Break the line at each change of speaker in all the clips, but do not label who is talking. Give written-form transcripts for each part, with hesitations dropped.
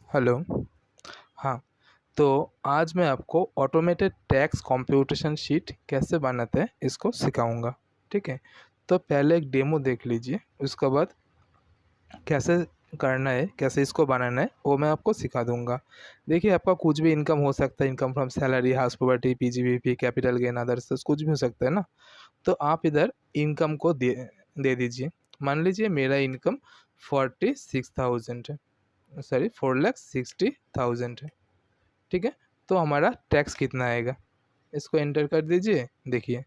Hello. हाँ, तो आज मैं आपको ऑटोमेटेड टैक्स कंप्यूटेशन शीट कैसे बनाते हैं इसको सिखाऊंगा। ठीक है, तो पहले एक डेमो देख लीजिए, उसके बाद कैसे करना है, कैसे इसको बनाना है वो मैं आपको सिखा दूंगा। देखिए, आपका कुछ भी इनकम हो सकता है, income from salary, house property, PGBP, capital gain, others, कुछ भी हो सकता है ना। तो आप इधर इनकम को दे दे दीजिए। मान लीजिए मेरा इनकम 46,000 है, सॉरी 4,60,000 है। ठीक है, तो हमारा टैक्स कितना आएगा इसको एंटर कर दीजिए। देखिए,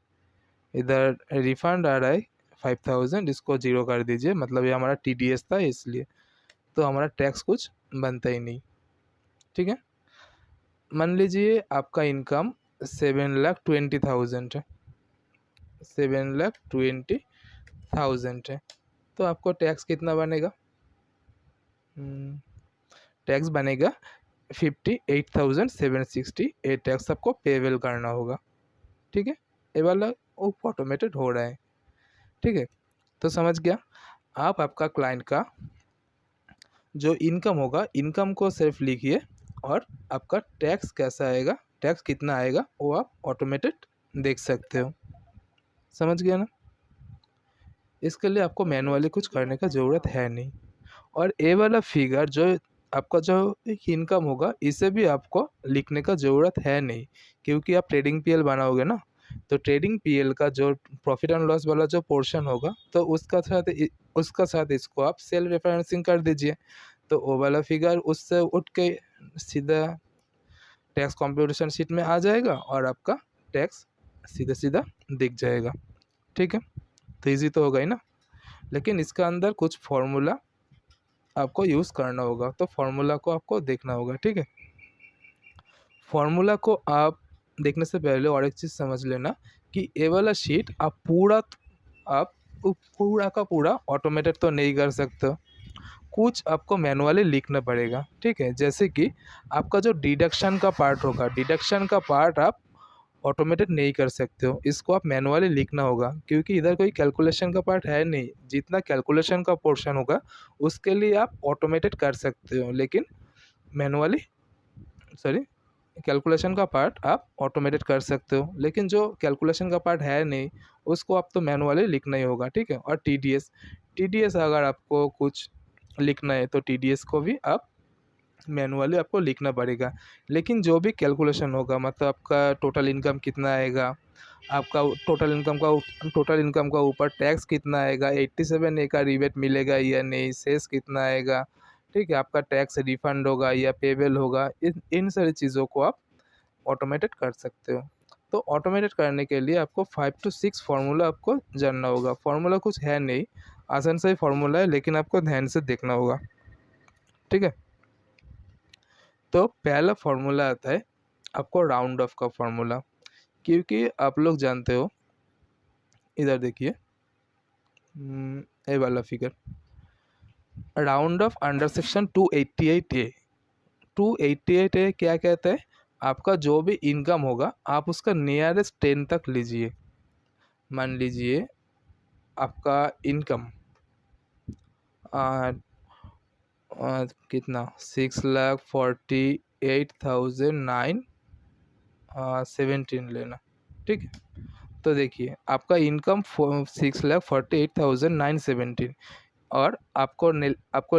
इधर रिफंड आ रहा है 5,000, इसको जीरो कर दीजिए, मतलब ये हमारा टीडीएस था इसलिए। तो हमारा टैक्स कुछ बनता ही नहीं। ठीक है, मान लीजिए आपका इनकम 7,20,000 है, 7,20,000 है। तो आपको टैक्स कितना बनेगा? टैक्स बनेगा 58,760। ये टैक्स आपको पेवेल करना होगा। ठीक है, ये वाला वो ऑटोमेटेड हो रहा है। ठीक है, तो समझ गया आप। आपका क्लाइंट का जो इनकम होगा, इनकम को सिर्फ लिखिए और आपका टैक्स कैसा आएगा, टैक्स कितना आएगा वो आप ऑटोमेटेड देख सकते हो। समझ गया ना। इसके लिए आपको मैनुअली कुछ करने का ज़रूरत है नहीं। और ये वाला फिगर जो आपका जो इनकम होगा, इसे भी आपको लिखने का ज़रूरत है नहीं, क्योंकि आप ट्रेडिंग पीएल बनाओगे ना। तो ट्रेडिंग पीएल का जो प्रॉफिट एंड लॉस वाला जो पोर्शन होगा, तो उसका साथ इसको आप सेल रेफरेंसिंग कर दीजिए। तो वो वाला फिगर उससे उठ के सीधा टैक्स कंप्यूटेशन शीट में आ जाएगा और आपका टैक्स सीधा सीधा दिख जाएगा। ठीक है, तो ईजी तो होगा ही ना। लेकिन इसका अंदर कुछ फॉर्मूला आपको यूज़ करना होगा, तो फार्मूला को आपको देखना होगा। ठीक है, फार्मूला को आप देखने से पहले और एक चीज़ समझ लेना कि ये वाला शीट आप पूरा का पूरा ऑटोमेटेड तो नहीं कर सकते हो, कुछ आपको मैनुअली लिखना पड़ेगा। ठीक है, जैसे कि आपका जो डिडक्शन का पार्ट होगा, डिडक्शन का पार्ट आप ऑटोमेटेड नहीं कर सकते हो, इसको आप मैनुअली लिखना होगा, क्योंकि इधर कोई कैलकुलेशन का पार्ट है नहीं। जितना कैलकुलेशन का पोर्शन होगा उसके लिए आप ऑटोमेटेड कर सकते हो, लेकिन मैनुअली, सॉरी, कैलकुलेशन का पार्ट आप ऑटोमेटेड कर सकते हो, लेकिन जो कैलकुलेशन का पार्ट है नहीं उसको आप तो मैनुअली लिखना ही होगा। ठीक है, और टीडीएस, टीडीएस अगर आपको कुछ लिखना है तो टीडीएस को भी आप मैनुअली आपको लिखना पड़ेगा। लेकिन जो भी कैलकुलेशन होगा, मतलब आपका टोटल इनकम कितना आएगा, आपका टोटल इनकम का ऊपर टैक्स कितना आएगा, 87A का रिबेट मिलेगा या नहीं, सेस कितना आएगा, ठीक है, आपका टैक्स रिफंड होगा या पेबल होगा, इन सारी चीज़ों को आप ऑटोमेटेड कर सकते हो। तो ऑटोमेटेड करने के लिए आपको 5 to 6 फार्मूला आपको जानना होगा। फार्मूला कुछ है नहीं, आसान सा ही फार्मूला है, लेकिन आपको ध्यान से देखना होगा। ठीक है, तो पहला फार्मूला आता है आपको राउंड ऑफ का फार्मूला। क्योंकि आप लोग जानते हो, इधर देखिए, ये वाला figure, round of under section 288A। 288A क्या कहता है? आपका जो भी इनकम होगा आप उसका नियरेस्ट 10 तक लीजिए। मान लीजिए आपका इनकम कितना, 6,48,917 लेना। ठीक है, तो देखिए आपका इनकम 6,48,917, और आपको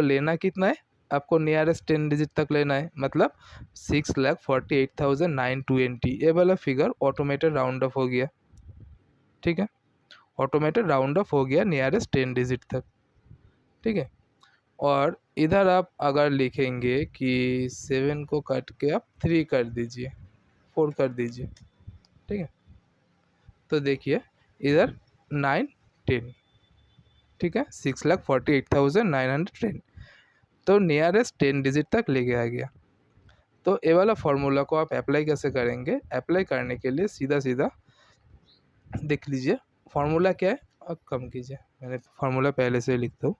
लेना कितना है, आपको नियरेस्ट 10 डिजिट तक लेना है, मतलब 6,48,920। ये वाला फिगर ऑटोमेटेड राउंड ऑफ हो गया। ठीक है, ऑटोमेटेड राउंड ऑफ हो गया नियरेस्ट 10 डिजिट तक। ठीक है, और इधर आप अगर लिखेंगे कि 7 को काट के आप 3 कर दीजिए, 4 कर दीजिए। ठीक है, तो देखिए इधर 9, 10। ठीक है, 6,48,910, तो नियरेस्ट 10 डिजिट तक लेके आ गया। तो ये वाला फार्मूला को आप अप्लाई कैसे करेंगे? अप्लाई करने के लिए सीधा सीधा देख लीजिए फार्मूला क्या है, और कम कीजिए, मैंने फार्मूला पहले से ही लिखता हूँ।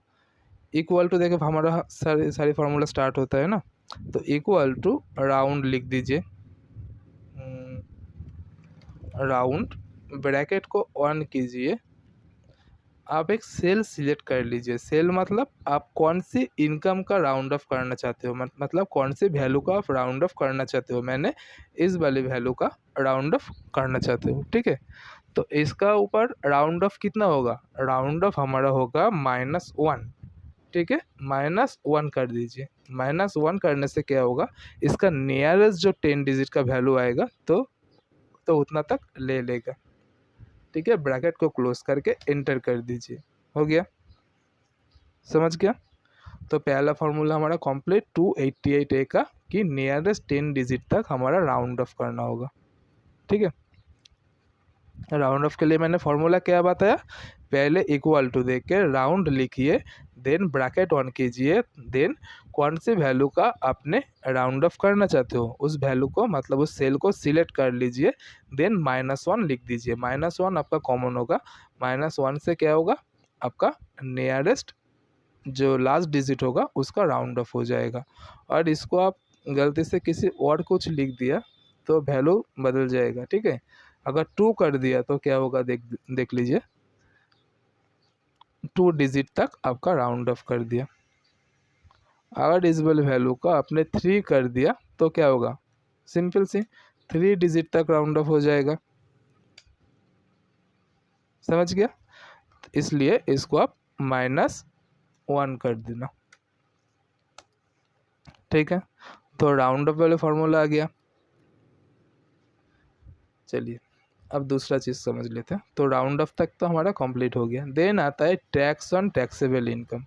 इक्वल टू, देखिए हमारा सारी फार्मूला स्टार्ट होता है ना, तो इक्वल टू राउंड लिख दीजिए, राउंड, ब्रैकेट को ऑन कीजिए, आप एक सेल सिलेक्ट कर लीजिए। सेल मतलब आप कौन सी इनकम का राउंड ऑफ करना चाहते हो, मतलब कौन सी वैल्यू का आप राउंड ऑफ करना चाहते हो। मैंने इस वाली वैल्यू का राउंड ऑफ करना चाहते हो, ठीक है। तो इसका ऊपर राउंड ऑफ कितना होगा, राउंड ऑफ हमारा होगा -1, ठीक है। -1 कर दीजिए। -1 करने से क्या होगा, इसका नियरेस्ट जो 10 डिजिट का वैल्यू आएगा तो उतना तक ले लेगा, ठीक है। ब्रैकेट को क्लोज करके एंटर कर दीजिए, हो गया, समझ गया। तो पहला फॉर्मूला हमारा कंप्लीट 288A का कि नियरेस्ट 10 डिजिट तक हमारा राउंड ऑफ करना होगा, ठीक है। राउंड ऑफ के लिए मैंने फॉर्मूला क्या बताया, पहले इक्वल टू देख के राउंड लिखिए, देन ब्रैकेट ऑन कीजिए, देन कौन सी वैल्यू का आपने राउंड ऑफ करना चाहते हो उस वैल्यू को, मतलब उस सेल को सिलेक्ट कर लीजिए, देन -1 लिख दीजिए। -1 आपका कॉमन होगा। -1 से क्या होगा, आपका नियरेस्ट जो लास्ट डिजिट होगा उसका राउंड ऑफ हो जाएगा। और इसको आप गलती से किसी और कुछ लिख दिया तो वैल्यू बदल जाएगा, ठीक है। अगर 2 कर दिया तो क्या होगा, देख लीजिए, 2 डिजिट तक आपका राउंड ऑफ कर दिया। अगर इस वाले वैल्यू का आपने 3 कर दिया तो क्या होगा, सिंपल सी 3 डिजिट तक राउंड ऑफ हो जाएगा, समझ गया। इसलिए इसको आप -1 कर देना, ठीक है। तो राउंड ऑफ वाले फॉर्मूला आ गया। चलिए अब दूसरा चीज़ समझ लेते हैं। तो राउंड ऑफ तक तो हमारा कंप्लीट हो गया। देन आता है tax on taxable income.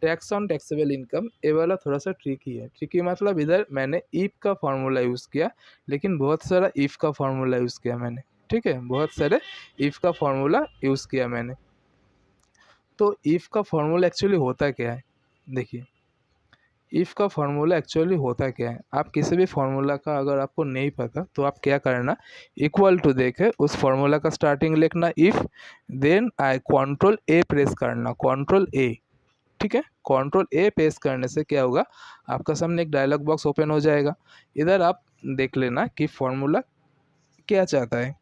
Tax on taxable income ये वाला थोड़ा सा ट्रिकी है। ट्रिकी मतलब इधर मैंने इफ का फार्मूला यूज़ किया, लेकिन बहुत सारा इफ़ का फार्मूला यूज़ किया मैंने, ठीक है। बहुत सारे इफ़ का फार्मूला यूज़ किया मैंने। तो इफ़ का फार्मूला एक्चुअली होता क्या है, देखिए इफ़ का फार्मूला एक्चुअली होता क्या है। आप किसी भी फार्मूला का अगर आपको नहीं पता तो आप क्या करना, इक्वल टू देके उस फार्मूला का स्टार्टिंग लिखना if, then I Ctrl+A press करना, Ctrl+A, ठीक है। Ctrl+A प्रेस करने से क्या होगा, आपका सामने एक डायलॉग बॉक्स ओपन हो जाएगा। इधर आप देख लेना कि फार्मूला क्या चाहता है।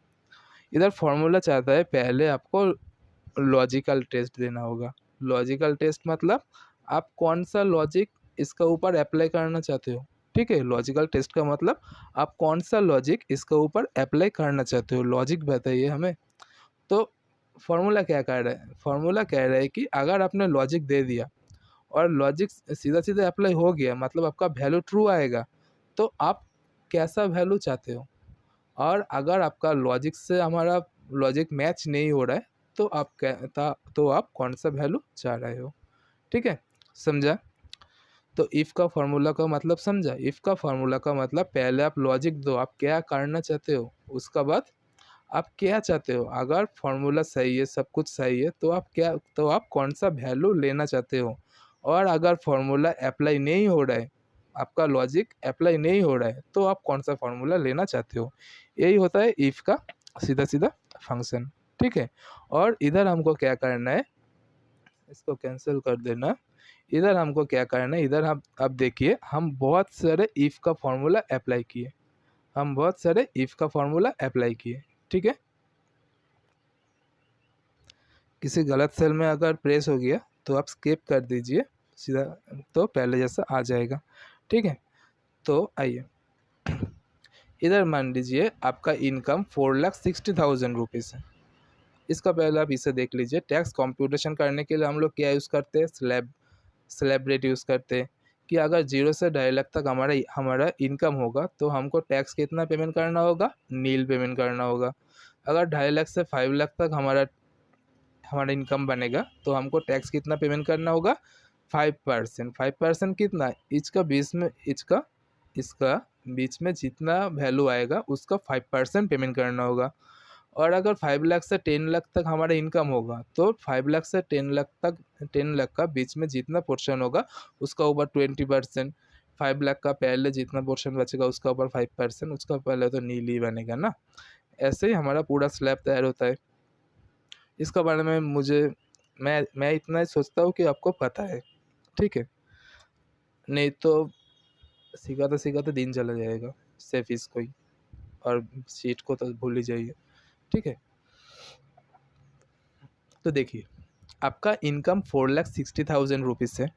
इधर फार्मूला चाहता है पहले आपको लॉजिकल टेस्ट देना होगा। लॉजिकल टेस्ट मतलब आप कौन सा लॉजिक इसका ऊपर अप्लाई करना चाहते हो, ठीक है। लॉजिकल टेस्ट का मतलब आप कौन सा लॉजिक इसका ऊपर अप्लाई करना चाहते हो, लॉजिक बताइए हमें। तो फार्मूला क्या कह रहा है, फार्मूला कह रहा है कि अगर आपने लॉजिक दे दिया और लॉजिक सीधा सीधा अप्लाई हो गया, मतलब आपका वैल्यू ट्रू आएगा, तो आप कैसा वैल्यू चाहते हो। और अगर आपका लॉजिक से हमारा लॉजिक मैच नहीं हो रहा है तो तो आप कौन सा वैल्यू चाह रहे हो, ठीक है, समझा। तो इफ़ का फार्मूला का मतलब समझा। इफ़ का फार्मूला का मतलब पहले आप लॉजिक दो, आप क्या करना चाहते हो, उसका बाद आप क्या चाहते हो। अगर फार्मूला सही है, सब कुछ सही है, तो आप कौन सा वैल्यू लेना चाहते हो। और अगर फार्मूला अप्लाई नहीं हो रहा है, आपका लॉजिक अप्लाई नहीं हो रहा है, तो आप कौन सा फार्मूला लेना चाहते हो। यही होता है इफ़ का सीधा सीधा फंक्शन, ठीक है। और इधर हमको क्या करना है, इसको कैंसिल कर देना। इधर हमको क्या करना है, इधर हम अब देखिए हम बहुत सारे इफ़ का फार्मूला अप्लाई किए, हम बहुत सारे इफ़ का फार्मूला अप्लाई किए, ठीक है। किसी गलत सेल में अगर प्रेस हो गया तो आप स्किप कर दीजिए सीधा, तो पहले जैसा आ जाएगा, ठीक है। तो आइए इधर मान लीजिए आपका इनकम 4,60,000 रुपीज़ है। इसका पहले आप इसे देख लीजिए। टैक्स कंप्यूटेशन करने के लिए हम लोग क्या यूज़ करते हैं, स्लैब रेट यूज़ करते हैं कि अगर 0 से 2.5 लाख तक हमारा इनकम होगा तो हमको टैक्स कितना पेमेंट करना होगा, नील पेमेंट करना होगा। अगर 2.5 लाख से 5 लाख तक हमारा इनकम बनेगा तो हमको टैक्स कितना पेमेंट करना होगा, 5%। 5% कितना, इसका बीच में जितना वैल्यू आएगा उसका 5% पेमेंट करना होगा। और अगर 5 लाख से 10 लाख तक हमारा इनकम होगा तो 5 लाख से 10 लाख का बीच में जितना पोर्शन होगा उसका ऊपर 20%। 5 लाख का पहले जितना पोर्शन बचेगा उसका ऊपर 5%, उसका पहले तो नील ही बनेगा ना। ऐसे ही हमारा पूरा स्लैब तैयार होता है। इसका बारे में मैं इतना ही सोचता हूँ कि आपको पता है, ठीक है। नहीं तो सिखाते दिन चला जाएगा सिर्फ इसको ही, और सीट को तो भूल ही जाइए, ठीक है। तो देखिए आपका इनकम 4,60,000 रुपीज़ है,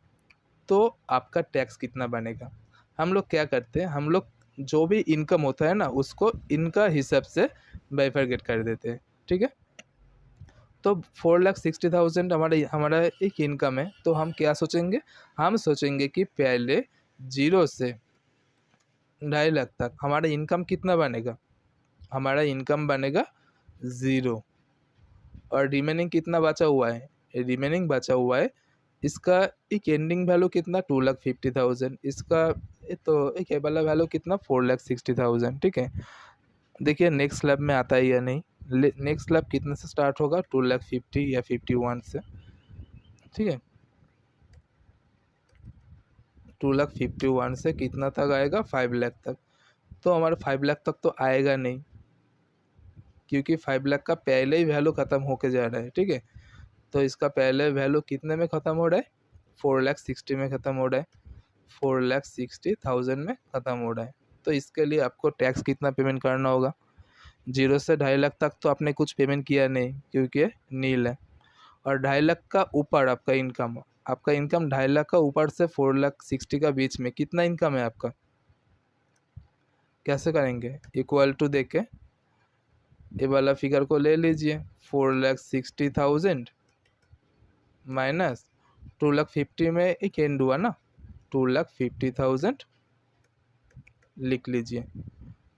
तो आपका टैक्स कितना बनेगा? हम लोग क्या करते हैं, हम लोग जो भी इनकम होता है ना उसको इनका हिसाब से बाइफरगेट कर देते हैं, ठीक है। तो 4,60,000 हमारा हमारा एक इनकम है, तो हम क्या सोचेंगे, हम सोचेंगे कि पहले 0 से 2.5 लाख तक हमारा इनकम कितना बनेगा, हमारा इनकम बनेगा 0। और रिमेनिंग कितना बचा हुआ है, रिमेनिंग बचा हुआ है इसका एक एंडिंग वैल्यू कितना 2,50,000, इसका तो एक ये वाला वैल्यू कितना 4,60,000, ठीक है। देखिए नेक्स्ट स्लैब में आता है या नहीं, नेक्स्ट स्लैब कितने से स्टार्ट होगा 2,50,000 या 51 से, ठीक है। 2,51,000 से कितना तक आएगा 5 लाख तक, तो हमारा 5 लाख तक तो आएगा नहीं, क्योंकि 5 लाख का पहले ही वैल्यू ख़त्म होके जा रहा है, ठीक है। तो इसका पहले वैल्यू कितने में ख़त्म हो रहा है, 4,60,000 में ख़त्म हो रहा है, 4,60,000 में ख़त्म हो रहा है। तो इसके लिए आपको टैक्स कितना पेमेंट करना होगा, 0 से 2.5 लाख तक तो आपने कुछ पेमेंट किया नहीं क्योंकि नील है, और 2.5 लाख का ऊपर आपका इनकम, आपका इनकम 2.5 लाख का ऊपर से 4,60,000 का बीच में कितना इनकम है आपका, कैसे करेंगे, इक्वल टू दे के ये वाला फिगर को ले लीजिए, 4,60,000 माइनस 2,50,000 में एक एंड हुआ ना, 2,50,000 लिख लीजिए।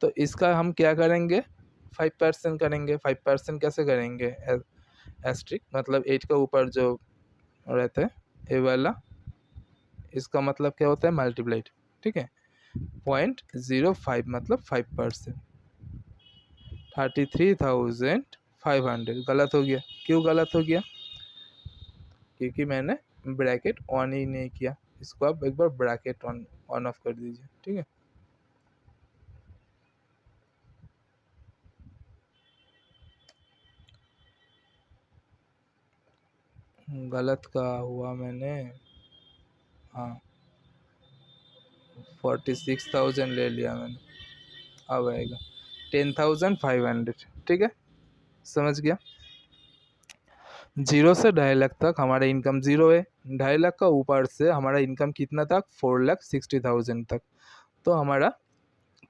तो इसका हम क्या करेंगे, 5% करेंगे। 5% कैसे करेंगे, एस्ट्रिक मतलब 8 के ऊपर जो रहता है ये वाला, इसका मतलब क्या होता है मल्टीप्लाइड, ठीक है। 0.05 मतलब 5%, 33,500 गलत हो गया। क्यों गलत हो गया, क्योंकि मैंने ब्रैकेट ऑन ही नहीं किया। इसको आप एक बार ब्रैकेट ऑन ऑफ कर दीजिए, ठीक है। गलत का हुआ मैंने, हाँ 46,000 ले लिया मैंने, अब आएगा 10,500, ठीक है, समझ गया। 0 से 2.5 लाख तक हमारा इनकम 0 है, 2.5 लाख का ऊपर से हमारा इनकम कितना तक 4,60,000 तक, तो हमारा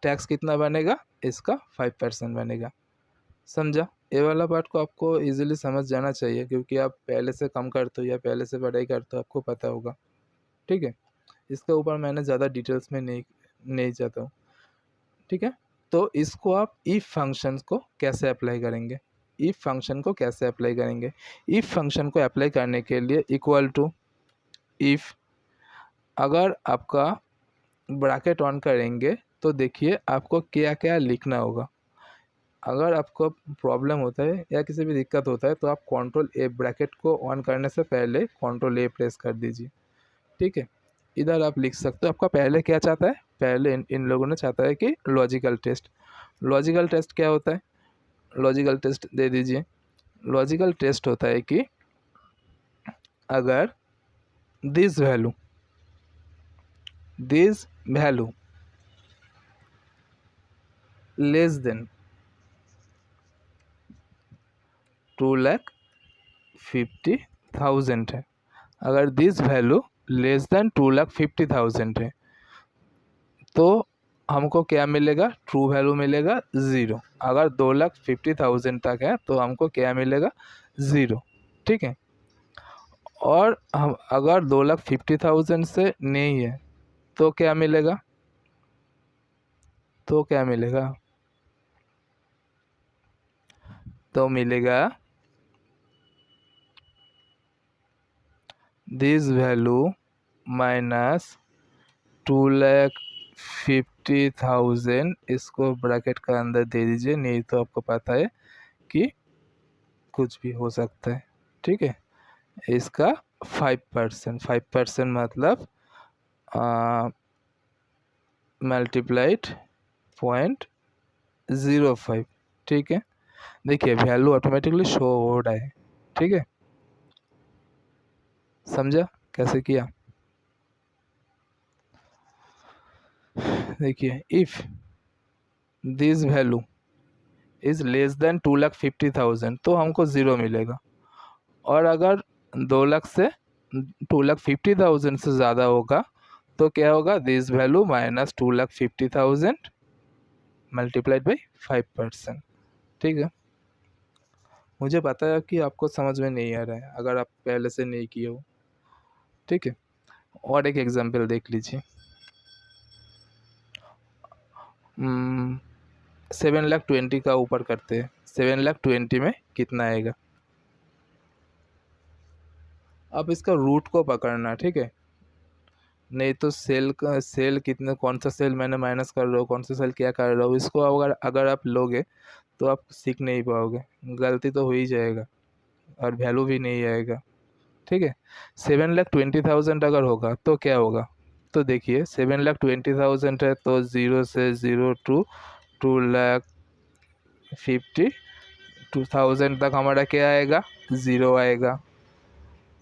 टैक्स कितना बनेगा, इसका 5% बनेगा। समझा, ये वाला पार्ट को आपको इजीली समझ जाना चाहिए, क्योंकि आप पहले से कम करते हो या पहले से पढ़ाई करते हो आपको पता होगा, ठीक है। इसके ऊपर मैंने ज़्यादा डिटेल्स में नहीं जाता हूँ, ठीक है। तो इसको आप इफ फंक्शन को कैसे अप्लाई करेंगे, इफ फंक्शन को कैसे अप्लाई करेंगे, इफ फंक्शन को अप्लाई करने के लिए इक्वल टू इफ, अगर आपका ब्रैकेट ऑन करेंगे तो देखिए आपको क्या क्या लिखना होगा। अगर आपको प्रॉब्लम होता है या किसी भी दिक्कत होता है तो आप Ctrl+A, ब्रैकेट को ऑन करने से पहले Ctrl+A प्रेस कर दीजिए, ठीक है। इधर आप लिख सकते हो, आपका पहले क्या चाहता है, पहले इन लोगों ने चाहता है कि लॉजिकल टेस्ट। लॉजिकल टेस्ट क्या होता है, लॉजिकल टेस्ट दे दीजिए। लॉजिकल टेस्ट होता है कि अगर दिस वैल्यू लेस देन 2,50,000 है, अगर दिस वैल्यू लेस देन 2,50,000 है तो हमको क्या मिलेगा, ट्रू वैल्यू मिलेगा 0। अगर 2,50,000 तक है तो हमको क्या मिलेगा 0, ठीक है। और हम अगर 2,50,000 से नहीं है तो क्या मिलेगा, तो क्या मिलेगा, तो मिलेगा दिस वैल्यू माइनस 2,50,000, इसको ब्रैकेट का अंदर दे दीजिए, नहीं तो आपको पता है कि कुछ भी हो सकता है, ठीक है। इसका 5% मतलब मल्टीप्लाइड 0.05, ठीक है। देखिए वैल्यू ऑटोमेटिकली शो हो रहा है, ठीक है। समझा कैसे किया, देखिए if this value is less than 2,50,000 तो हमको 0 मिलेगा, और अगर 2 लाख से 2,50,000 से ज़्यादा होगा तो क्या होगा, this value minus 2,50,000 multiplied by 5%। ठीक है, मुझे पता है कि आपको समझ में नहीं आ रहा है अगर आप पहले से नहीं किए हो। ठीक है, और एक एग्जांपल देख लीजिए। 7,20,000 का ऊपर करते हैं। 7,20,000 में कितना आएगा, अब इसका रूट को पकड़ना। ठीक है, नहीं तो सेल का सेल कितने, कौन सा सेल मैंने माइनस कर रहा हूँ, कौन सा सेल क्या कर रहा हूँ, इसको अगर आप लोगे तो आप सीख नहीं पाओगे, गलती तो हो ही जाएगा और वैल्यू भी नहीं आएगा। ठीक है, 7,20,000 अगर होगा तो क्या होगा, तो देखिए 7,20,000 है तो 0 से 0 टू 2,52,000 तक हमारा क्या आएगा, 0 आएगा।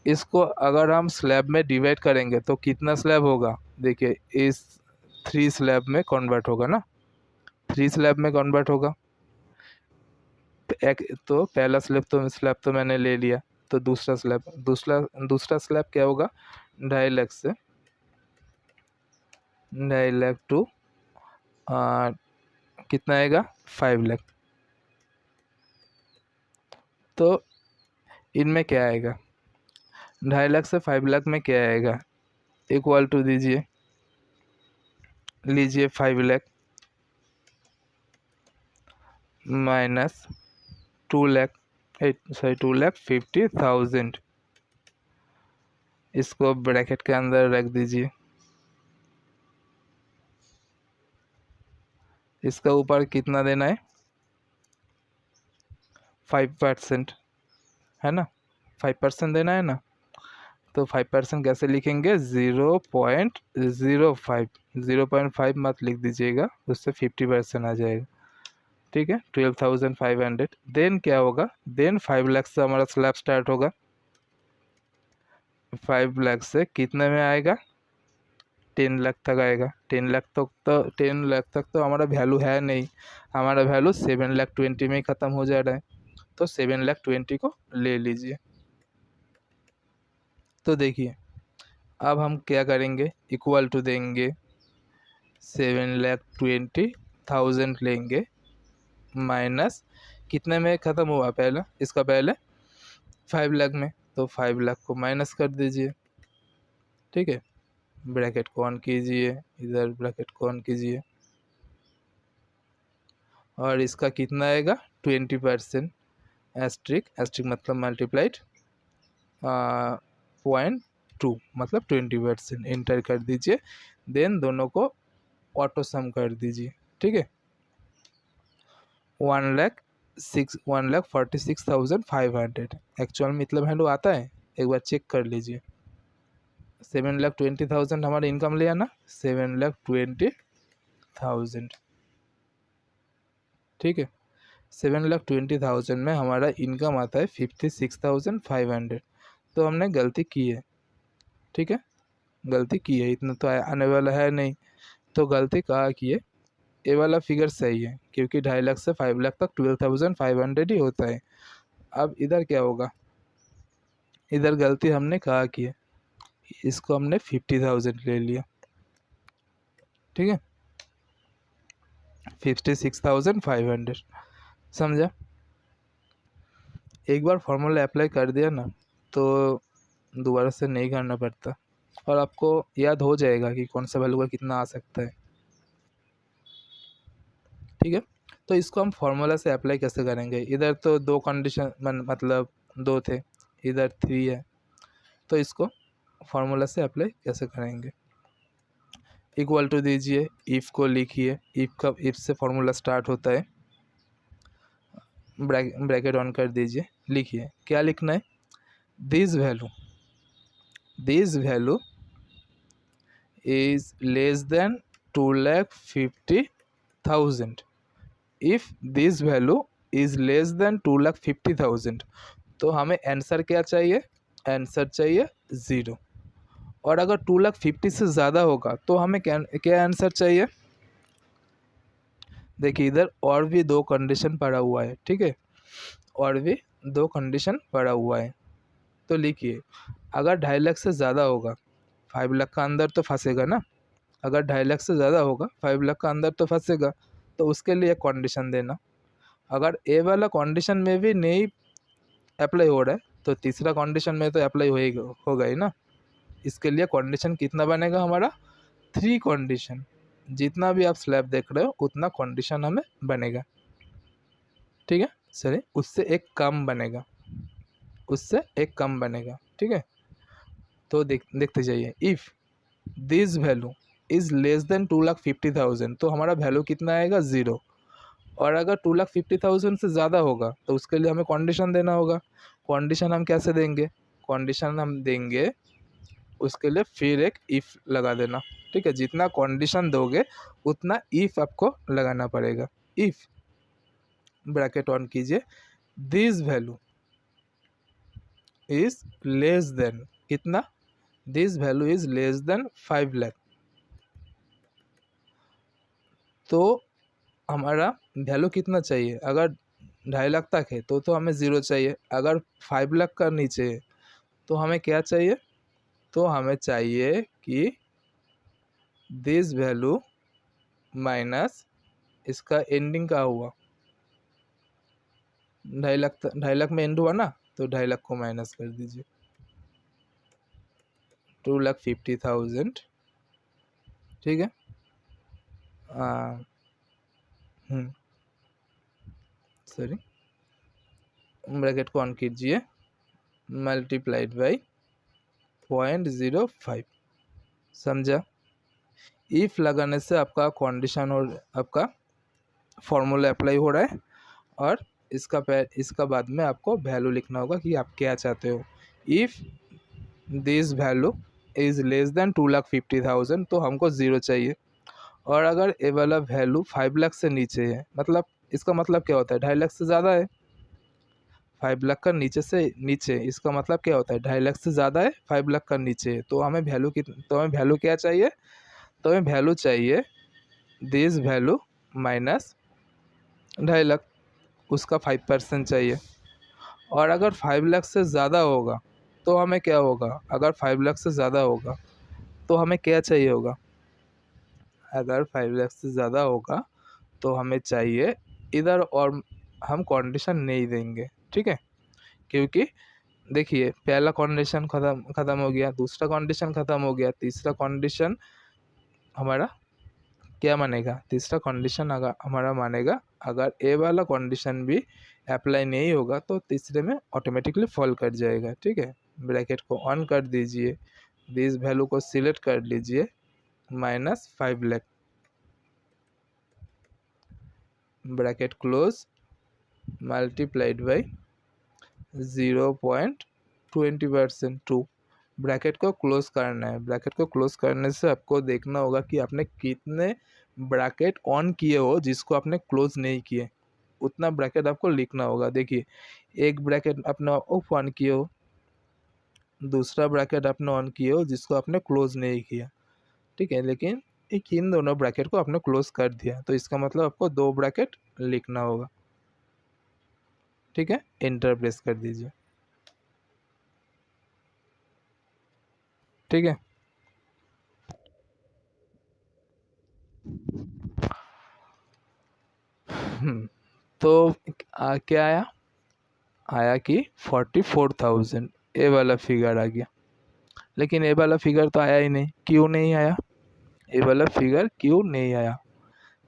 इसको अगर हम स्लैब में डिवाइड करेंगे तो कितना स्लैब होगा, देखिए इस 3 स्लैब में कन्वर्ट होगा ना, 3 स्लैब में कन्वर्ट होगा। तो पहला स्लैब तो मैंने ले लिया, तो दूसरा स्लैब क्या होगा, 2.5 लाख से 2.5 लाख टू कितना आएगा, 5 लाख। तो इनमें क्या आएगा, 2.5 लाख से 5 लाख में क्या आएगा, इक्वल टू लीजिए 5 लाख माइनस 2,50,000। इसको ब्रैकेट के अंदर रख दीजिए। इसका ऊपर कितना देना है, 5% है ना, 5% देना है ना। तो 5% कैसे लिखेंगे, 0.05, 0.5 मत लिख दीजिएगा, उससे 50% आ जाएगा। ठीक है, 12,500। देन क्या होगा, देन 5 लाख से हमारा स्लैब स्टार्ट होगा। 5 लाख से कितने में आएगा, 10 लाख तक आएगा। 10 लाख तक तो हमारा वैल्यू है नहीं, हमारा वैल्यू 7,20,000 में ही ख़त्म हो जा रहा है, तो 7,20,000 को ले लीजिए। तो देखिए अब हम क्या करेंगे, इक्वल टू देंगे 7,20,000 लेंगे माइनस कितने में ख़त्म हुआ, पहला इसका पहले 5 लाख में, तो 5 लाख को माइनस कर दीजिए। ठीक है, ब्रैकेट को ऑन कीजिए, इधर ब्रैकेट को ऑन कीजिए, और इसका कितना आएगा, 20%, एस्ट्रिक मतलब मल्टीप्लाइड 0.2 मतलब 20%, इंटर कर दीजिए। देन दोनों को ऑटो सम कर दीजिए। ठीक है, 1,46,500 एक्चुअल में मतलब वैल्यू आता है, एक बार चेक कर लीजिए। 7,20,000 हमारा इनकम लिया ना, 7,20,000। ठीक है, 7,20,000 में हमारा इनकम आता है 56,500। तो हमने गलती की है। ठीक है, गलती की है, इतना तो आने वाला है नहीं, तो गलती कहाँ की है, ये वाला फिगर सही है, क्योंकि 2.5 लाख से 5 लाख तक 12,500 ही होता है। अब इधर क्या होगा, इधर गलती हमने कहाँ की है, इसको हमने 50,000 ले लिया। ठीक है, 56,500, समझा। एक बार फॉर्मूला अप्लाई कर दिया ना तो दोबारा से नहीं करना पड़ता, और आपको याद हो जाएगा कि कौन सा वैल्यू का कितना आ सकता है। ठीक है, तो इसको हम फार्मूला से अप्लाई कैसे करेंगे, इधर तो 2 कंडीशन मतलब 2 थे, इधर 3 है, तो इसको फार्मूला से अप्लाई कैसे करेंगे, इक्वल टू दीजिए, इफ़ को लिखिए, इफ़ से फार्मूला स्टार्ट होता है, ब्रैकेट ऑन कर दीजिए, लिखिए क्या लिखना है, this value is less than 2,50,000। if this value is less than 2,50,000 तो हमें आंसर क्या चाहिए, आंसर चाहिए 0। और अगर 2,50,000 से ज़्यादा होगा तो हमें क्या आंसर चाहिए, देखिए इधर और भी 2 कंडीशन पड़ा हुआ है। ठीक है, और भी 2 कंडीशन पड़ा हुआ है। तो लिखिए, अगर 2.5 लाख से ज़्यादा होगा, 5 लाख का अंदर तो फंसेगा ना, अगर 2.5 लाख से ज़्यादा होगा 5 लाख का अंदर तो फंसेगा, तो उसके लिए कंडीशन देना। अगर ए वाला कंडीशन में भी नहीं अप्लाई हो रहा है तो तीसरा कंडीशन में तो अप्लाई होगा ही ना। इसके लिए कंडीशन कितना बनेगा हमारा, 3 कंडीशन। जितना भी आप स्लैब देख रहे हो उतना कंडीशन हमें बनेगा, ठीक है। सॉरी, उससे एक कम बनेगा, उससे एक कम बनेगा, ठीक है। तो देखते जाइए, if this value is less than 2,50,000 तो हमारा वैल्यू कितना आएगा, 0। और अगर 2,50,000 से ज़्यादा होगा तो उसके लिए हमें कंडीशन देना होगा। कंडीशन हम कैसे देंगे, कंडीशन हम देंगे उसके लिए फिर एक इफ़ लगा देना, ठीक है। जितना कंडीशन दोगे उतना इफ़ आपको लगाना पड़ेगा। इफ़ ब्रैकेट ऑन कीजिए, this value is less than कितना, this value is less than 5 lakh, तो हमारा वैल्यू कितना चाहिए, अगर 2.5 लाख तक है तो हमें 0 चाहिए। अगर 5 लाख का नीचे है तो हमें क्या चाहिए, तो हमें चाहिए कि दिस वैल्यू माइनस इसका एंडिंग का हुआ, 2.5 लाख में एंड हुआ ना, तो 2.5 लाख को माइनस कर दीजिए, 2,50,000, ठीक है। सॉरी, ब्रैकेट को ऑन कीजिए, मल्टीप्लाइड बाई 0.05, समझा। इफ़ लगाने से आपका कंडीशन और आपका फॉर्मूला अप्लाई हो रहा है, और इसका बाद में आपको वैल्यू लिखना होगा कि आप क्या चाहते हो। If this value is less than 2,50,000 तो हमको 0 चाहिए। और अगर ए वाला वैल्यू 5 लाख से नीचे है, मतलब इसका मतलब क्या होता है, 2.5 लाख से ज़्यादा है, 5 लाख का नीचे से नीचे, इसका मतलब क्या होता है, 2.5 लाख से ज़्यादा है, 5 लाख का नीचे है, तो हमें वैल्यू क्या चाहिए, तो हमें वैल्यू चाहिए दिस वैल्यू माइनस 2.5 लाख, उसका 5% चाहिए। और अगर 5 लाख से ज़्यादा होगा तो हमें क्या होगा, अगर 5 लाख से ज़्यादा होगा तो हमें क्या चाहिए होगा, अगर 5 लाख से ज़्यादा होगा तो हमें चाहिए इधर, और हम कंडीशन नहीं देंगे, ठीक है। क्योंकि देखिए, पहला कंडीशन ख़त्म हो गया, दूसरा कंडीशन ख़त्म हो गया, तीसरा कंडीशन हमारा क्या मानेगा, तीसरा कंडीशन अगर हमारा मानेगा, अगर ए वाला कंडीशन भी अप्लाई नहीं होगा तो तीसरे में ऑटोमेटिकली फॉल कर जाएगा, ठीक है। ब्रैकेट को ऑन कर दीजिए, दिस वैल्यू को सिलेक्ट कर लीजिए, -5 lakh, bracket close, multiplied by 0.20% 2, bracket को क्लोज करना है। ब्रैकेट को क्लोज करने से आपको देखना होगा कि आपने कितने ब्रैकेट ऑन किए हो जिसको आपने क्लोज नहीं किए, उतना ब्रैकेट आपको लिखना होगा। देखिए, एक ब्रैकेट आपने ऑफ ऑन किए हो, दूसरा ब्रैकेट आपने ऑन किए हो जिसको आपने क्लोज नहीं किया, ठीक है। लेकिन एक इन दोनों ब्रैकेट को आपने क्लोज कर दिया, तो इसका मतलब आपको 2 ब्रैकेट लिखना होगा, ठीक है। एंटर प्रेस कर दीजिए, ठीक है। तो क्या आया कि 44,000 ए वाला फिगर आ गया। लेकिन ए वाला फिगर तो आया ही नहीं, क्यों नहीं आया, ए वाला फिगर क्यों नहीं आया,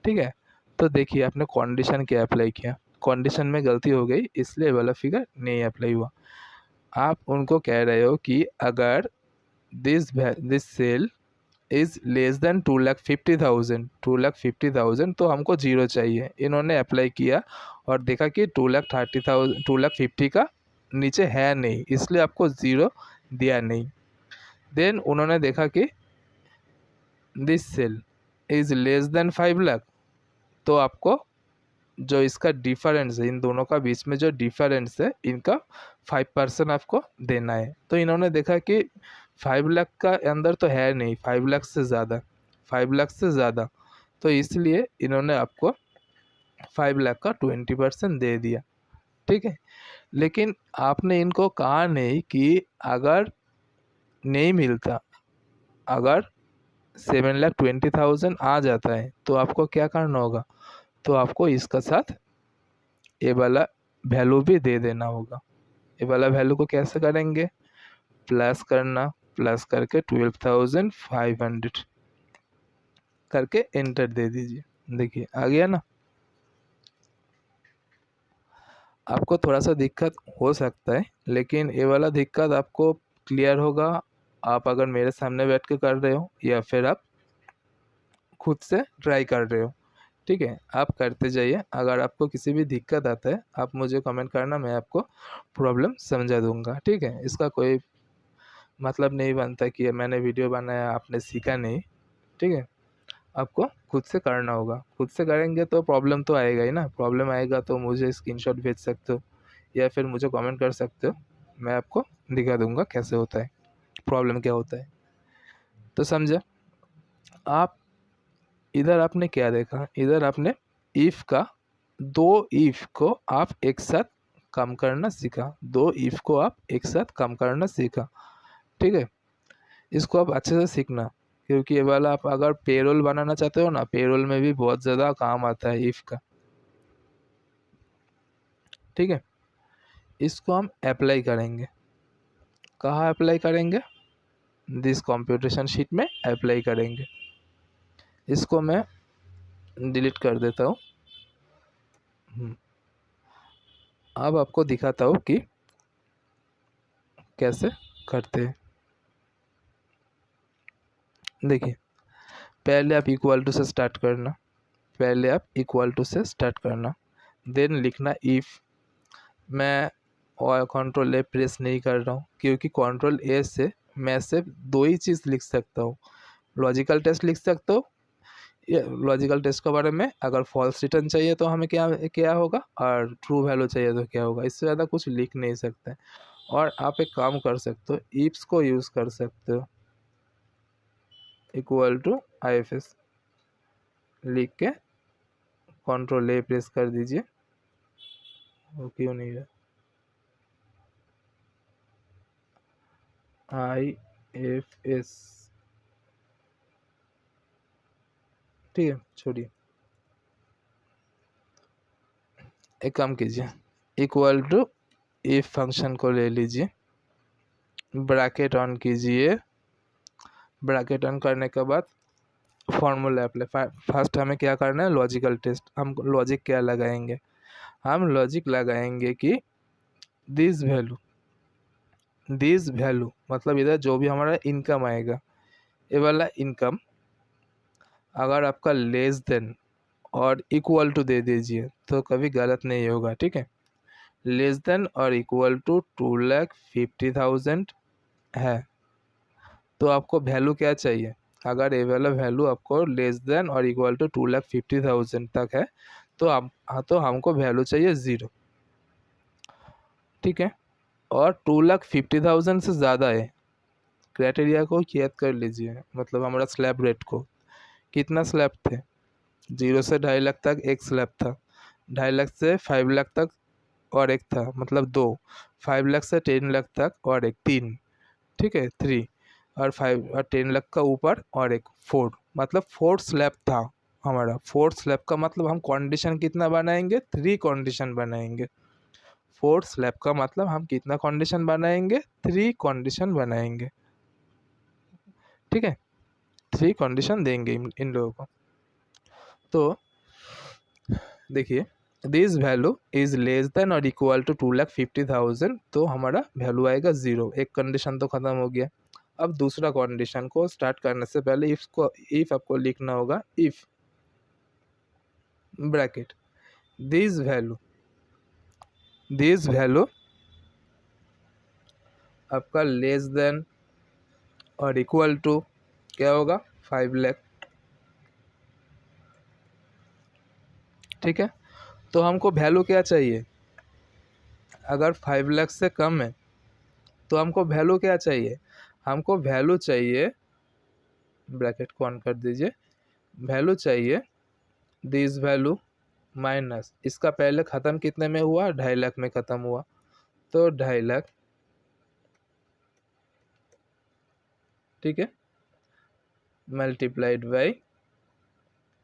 ठीक है। तो देखिए, आपने कंडीशन क्या अप्लाई किया, कंडीशन में गलती हो गई, इसलिए ए वाला फिगर नहीं अप्लाई हुआ। आप उनको कह रहे हो कि अगर this cell is less than 2,50,000 तो हमको 0 चाहिए। इन्होंने अप्लाई किया और देखा कि 2,30,000 2,50,000 का नीचे है नहीं, इसलिए आपको 0 दिया नहीं। देन उन्होंने देखा कि this cell is less than 5 lakh, तो आपको जो इसका डिफरेंस है, इन दोनों का बीच में जो डिफरेंस है, इनका 5% आपको देना है। तो इन्होंने देखा कि 5 लाख का अंदर तो है नहीं, 5 लाख से ज़्यादा, 5 लाख से ज़्यादा, तो इसलिए इन्होंने आपको 5 लाख का 20% दे दिया, ठीक है। लेकिन आपने इनको कहा नहीं कि अगर नहीं मिलता, अगर 7,20,000 आ जाता है तो आपको क्या करना होगा, तो आपको इसका साथ ये वाला वैल्यू भी दे देना होगा। ये वाला वैल्यू को कैसे करेंगे, प्लस करना, प्लस करके 12,500 करके एंटर दे दीजिए। देखिए आ गया ना। आपको थोड़ा सा दिक्कत हो सकता है, लेकिन ये वाला दिक्कत आपको क्लियर होगा आप अगर मेरे सामने बैठ के कर रहे हो या फिर आप खुद से ट्राई कर रहे हो। ठीक है, आप करते जाइए। अगर आपको किसी भी दिक्कत आता है आप मुझे कमेंट करना, मैं आपको प्रॉब्लम समझा दूंगा। ठीक है, इसका कोई मतलब नहीं बनता कि मैंने वीडियो बनाया आपने सीखा नहीं। ठीक है, आपको खुद से करना होगा। खुद से करेंगे तो प्रॉब्लम तो आएगा ही ना। प्रॉब्लम आएगा तो मुझे स्क्रीनशॉट भेज सकते हो या फिर मुझे कमेंट कर सकते हो, मैं आपको दिखा दूंगा कैसे होता है, प्रॉब्लम क्या होता है। तो समझे आप। इधर आपने क्या देखा, इधर आपने इफ़ का, दो इफ़ को आप एक साथ कम करना सीखा, दो इफ़ को आप एक साथ कम करना सीखा। ठीक है, इसको आप अच्छे से सीखना, क्योंकि ये वाला आप अगर पेरोल बनाना चाहते हो ना, पेरोल में भी बहुत ज़्यादा काम आता है इफ़ का। ठीक है, इसको हम अप्लाई करेंगे। कहाँ अप्लाई करेंगे, दिस कंप्यूटेशन शीट में अप्लाई करेंगे। इसको मैं डिलीट कर देता हूँ। अब आपको दिखाता हूँ कि कैसे करते हैं। देखिए, पहले आप इक्वल टू से स्टार्ट करना, पहले आप इक्वल टू से स्टार्ट करना, देन लिखना इफ़। मैं और कंट्रोल ए प्रेस नहीं कर रहा हूँ, क्योंकि कंट्रोल ए से मैं सिर्फ दो ही चीज़ लिख सकता हूँ। लॉजिकल टेस्ट लिख सकता हूँ, ये लॉजिकल टेस्ट के बारे में अगर फॉल्स रिटर्न चाहिए तो हमें क्या क्या होगा, और ट्रू वैल्यू चाहिए तो क्या होगा। इससे ज़्यादा कुछ लिख नहीं सकते। और आप एक काम कर सकते हो, इफ्स को यूज़ कर सकते हो, इक्वल टू IFS लिख के कंट्रोल ए प्रेस कर दीजिए। वो क्यों नहीं है, IFS। ठीक है, छोड़िए। एक काम कीजिए, इक्वल टू इफ फंक्शन को ले लीजिए, ब्रैकेट ऑन कीजिए। ब्रैकेट ऑन करने के बाद फॉर्मूला अप्लाई। फर्स्ट हमें क्या करना है, लॉजिकल टेस्ट। हम लॉजिक क्या लगाएंगे, हम लॉजिक लगाएंगे कि दिस वैल्यू मतलब इधर जो भी हमारा इनकम आएगा, ये वाला इनकम अगर आपका लेस देन और इक्वल टू दे दीजिए तो कभी गलत नहीं होगा। ठीक है, लेस देन और इक्वल टू 2,50,000 है तो आपको वैल्यू क्या चाहिए, अगर ये वाला वैल्यू आपको लेस देन और इक्वल टू 2,50,000 तक है तो आप तो हमको वैल्यू चाहिए 0। ठीक है, और 2,50,000 से ज़्यादा है, क्राइटेरिया को याद कर लीजिए। मतलब हमारा स्लैब रेट को कितना स्लैब थे, 0 से 2.5 लाख तक एक स्लैब था, 2.5 लाख से 5 लाख तक और एक था, मतलब 2, 5 लाख से 10 लाख तक और एक 3। ठीक है, 3 और 5 और 10 लाख का ऊपर और एक 4, मतलब 4 स्लैब था हमारा। 4 स्लैब का मतलब हम कंडीशन कितना बनाएंगे, 3 कंडीशन बनाएंगे। 4 स्लैब का मतलब हम कितना कंडीशन बनाएंगे, 3 कंडीशन बनाएंगे। ठीक है, 3 कंडीशन देंगे इन लोगों को। तो देखिए, this value is less than और इक्वल टू 2,50,000, तो हमारा वैल्यू आएगा 0। एक कंडीशन तो ख़त्म हो गया। अब दूसरा कंडीशन को स्टार्ट करने से पहले इफ आपको लिखना होगा, इफ ब्रैकेट दिस वैल्यू आपका लेस देन और इक्वल टू क्या होगा, 5 लाख। ठीक है, तो हमको वैल्यू क्या चाहिए, अगर 5 लाख से कम है तो हमको वैल्यू क्या चाहिए, हमको वैल्यू चाहिए, ब्रैकेट को ऑन कर दीजिए, वैल्यू चाहिए दिस वैल्यू माइनस इसका पहले ख़त्म कितने में हुआ, 2.5 लाख में ख़त्म हुआ, तो 2.5 लाख, ठीक है, मल्टीप्लाइड बाई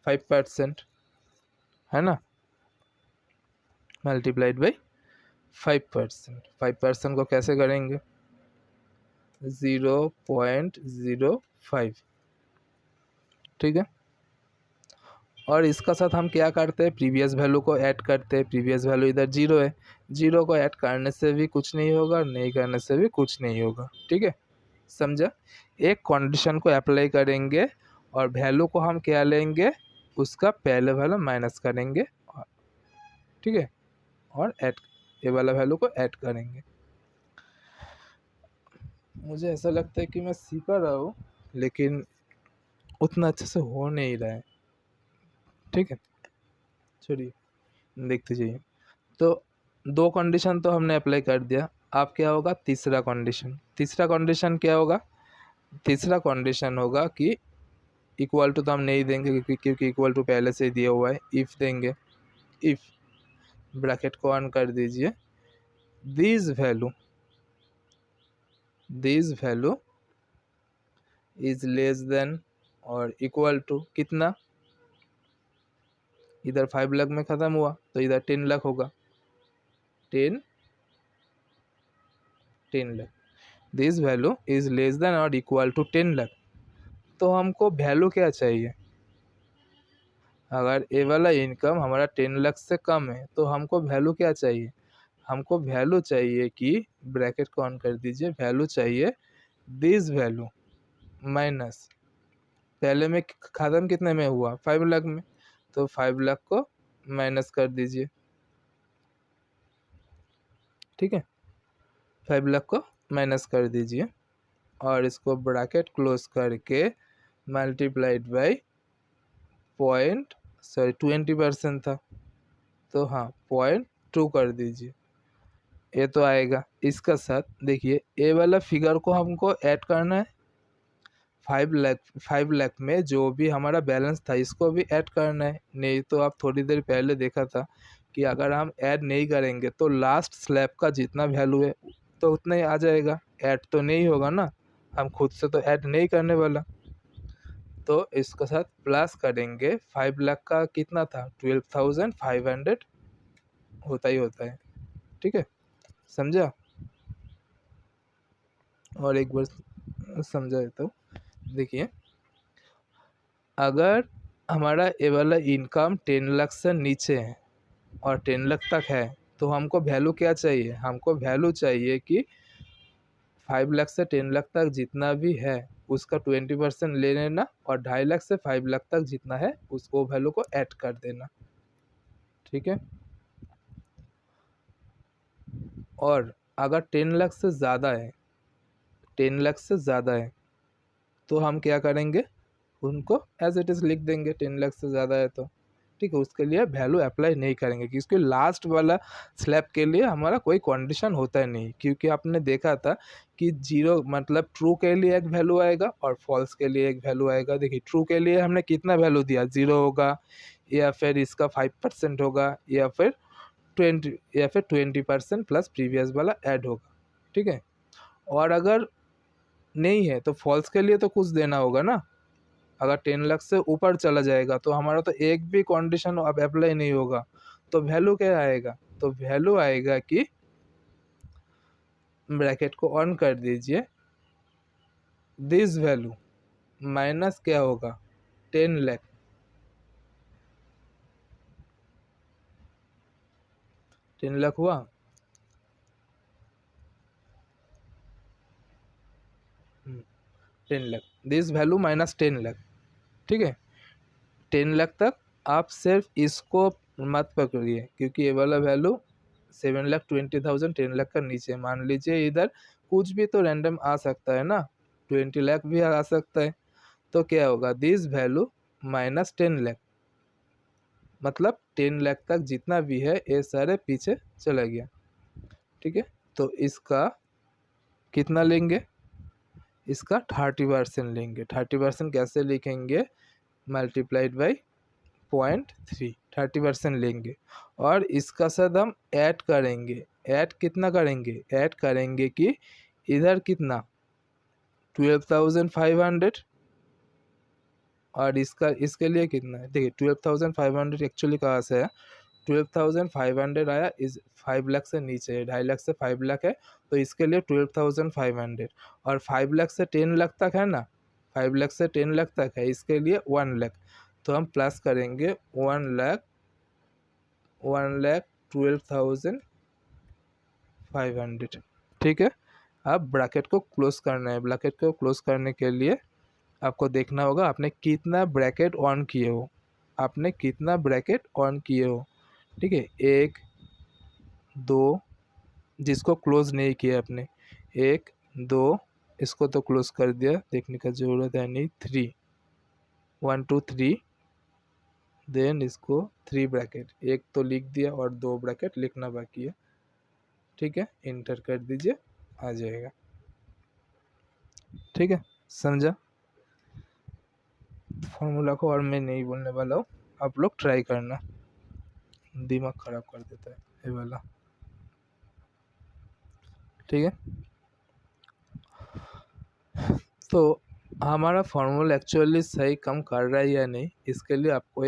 5%, है ना, मल्टीप्लाइड बाई 5%। 5% को कैसे करेंगे, 0.05, ठीक है। और इसका साथ हम क्या करते हैं, प्रीवियस वैल्यू को ऐड करते हैं। प्रीवियस वैल्यू इधर 0 है, 0 को ऐड करने से भी कुछ नहीं होगा, नहीं करने से भी कुछ नहीं होगा, ठीक है, समझा। एक कंडीशन को अप्लाई करेंगे और वैल्यू को हम क्या लेंगे, उसका पहले वाला माइनस करेंगे, ठीक है, और ऐड, ये वाला वैल्यू को ऐड करेंगे। मुझे ऐसा लगता है कि मैं सीख रहा हूँ लेकिन उतना अच्छे से हो नहीं रहा है, ठीक है, चलिए देखते जाइए। तो 2 कंडीशन तो हमने अप्लाई कर दिया, अब क्या होगा, तीसरा कंडीशन। तीसरा कंडीशन क्या होगा, तीसरा कंडीशन होगा कि इक्वल टू तो हम नहीं देंगे क्योंकि इक्वल टू पहले से ही दिया हुआ है, इफ़ देंगे। इफ़ ब्रैकेट को ऑन कर दीजिए, this value is less than और इक्वल टू कितना, इधर 5 लाख में ख़त्म हुआ तो इधर 10 लाख होगा, 10 lakh. This value is less than और इक्वल टू 10 लाख। तो हमको वैल्यू क्या चाहिए, अगर ये वाला इनकम हमारा 10 लाख से कम है तो हमको वैल्यू क्या चाहिए, हमको वैल्यू चाहिए कि, ब्रैकेट को ऑन कर दीजिए, वैल्यू चाहिए दिस वैल्यू माइनस, पहले में ख़त्म कितने में हुआ, 5 लाख में, तो 5 लाख को माइनस कर दीजिए, ठीक है, 5 लाख को माइनस कर दीजिए और इसको ब्रैकेट क्लोज करके मल्टीप्लाइड बाई 20% था, तो हाँ 0.2 कर दीजिए, ये तो आएगा। इसका साथ देखिए ये वाला फिगर को हमको ऐड करना है, 5 लाख में जो भी हमारा बैलेंस था इसको भी ऐड करना है। नहीं तो आप थोड़ी देर पहले देखा था कि अगर हम ऐड नहीं करेंगे तो लास्ट स्लैब का जितना वैल्यू है तो उतना ही आ जाएगा, ऐड तो नहीं होगा ना, हम खुद से तो ऐड नहीं करने वाला। तो इसके साथ प्लस करेंगे, 5 लाख का कितना था, 12,500 होता ही होता है, ठीक है, समझा। और एक बार समझा देता हूँ, देखिए अगर हमारा ये वाला इनकम 10 लाख से नीचे है और 10 लाख तक है तो हमको वैल्यू क्या चाहिए, हमको वैल्यू चाहिए कि 5 लाख से 10 लाख तक जितना भी है उसका 20% ले लेना और 2.5 लाख से 5 लाख तक जितना है उसको वैल्यू को ऐड कर देना, ठीक है। और अगर 10 लाख से ज़्यादा है, 10 लाख से ज़्यादा है तो हम क्या करेंगे, उनको एज इट इज़ लिख देंगे, 10 लाख से ज़्यादा है तो, ठीक है, उसके लिए वैल्यू अप्लाई नहीं करेंगे क्योंकि लास्ट वाला स्लैब के लिए हमारा कोई कंडीशन होता है नहीं, क्योंकि आपने देखा था कि 0 मतलब ट्रू के लिए एक वैल्यू आएगा और फॉल्स के लिए एक वैल्यू आएगा। देखिए ट्रू के लिए हमने कितना वैल्यू दिया, 0 होगा या फिर इसका 5% होगा या फिर 20% प्लस प्रीवियस वाला ऐड होगा, ठीक है। और अगर नहीं है तो फॉल्स के लिए तो कुछ देना होगा ना, अगर 10 लाख से ऊपर चला जाएगा तो हमारा तो एक भी कंडीशन अब अप्लाई नहीं होगा, तो वैल्यू क्या आएगा, तो वैल्यू आएगा कि, ब्रैकेट को ऑन कर दीजिए, दिस वैल्यू माइनस क्या होगा, 10 लाख, 10 लाख हुआ, ten lakh, this value minus 10 lakh, ठीक है। 10 लाख तक आप सिर्फ इसको मत पकड़िए क्योंकि ये वाला वैल्यू 7,20,000 10 लाख का नीचे, मान लीजिए इधर कुछ भी तो रैंडम आ सकता है ना, 20 लाख भी आ सकता है, तो क्या होगा, दिस वैल्यू माइनस 10 लाख, मतलब 10 लाख तक जितना भी है ये सारे पीछे चला गया, ठीक है। तो इसका कितना लेंगे, इसका 30% लेंगे। 30% कैसे लिखेंगे, मल्टीप्लाइड बाई 0.3 30% लेंगे और इसका साथ हम ऐड करेंगे। ऐड कितना करेंगे? ऐड करेंगे कि इधर कितना 12,500 और इसके लिए कितना है? देखिए 12,500 एक्चुअली कहाँ से है? 12,500 आया इस 5 लाख से नीचे है, 2.5 लाख से 5 लाख है, तो इसके लिए 12,500 और 5 लाख से 10 लाख तक है ना, 5 लाख से 10 लाख तक है, इसके लिए 1 लाख। तो हम प्लस करेंगे 1,12,500। ठीक है, अब ब्रैकेट को क्लोज करना है। ब्रैकेट को क्लोज करने के लिए आपको देखना होगा आपने कितना ब्रैकेट ऑन किए हो, आपने कितना ब्रैकेट ऑन किए हो। ठीक है, 1 2, जिसको क्लोज नहीं किया आपने 1 2, इसको तो क्लोज कर दिया, देखने का ज़रूरत है नहीं। 3 1 2 3, देन इसको 3 ब्रैकेट, एक तो लिख दिया और 2 ब्रैकेट लिखना बाकी है। ठीक है, इंटर कर दीजिए, आ जाएगा। ठीक है, समझा? फॉर्मूला को और मैं नहीं बोलने वाला हूँ, आप लोग ट्राई करना, दिमाग खराब कर देता है ये वाला। ठीक है, तो हमारा फॉर्मूला एक्चुअली सही कम कर रहा है या नहीं, इसके लिए आपको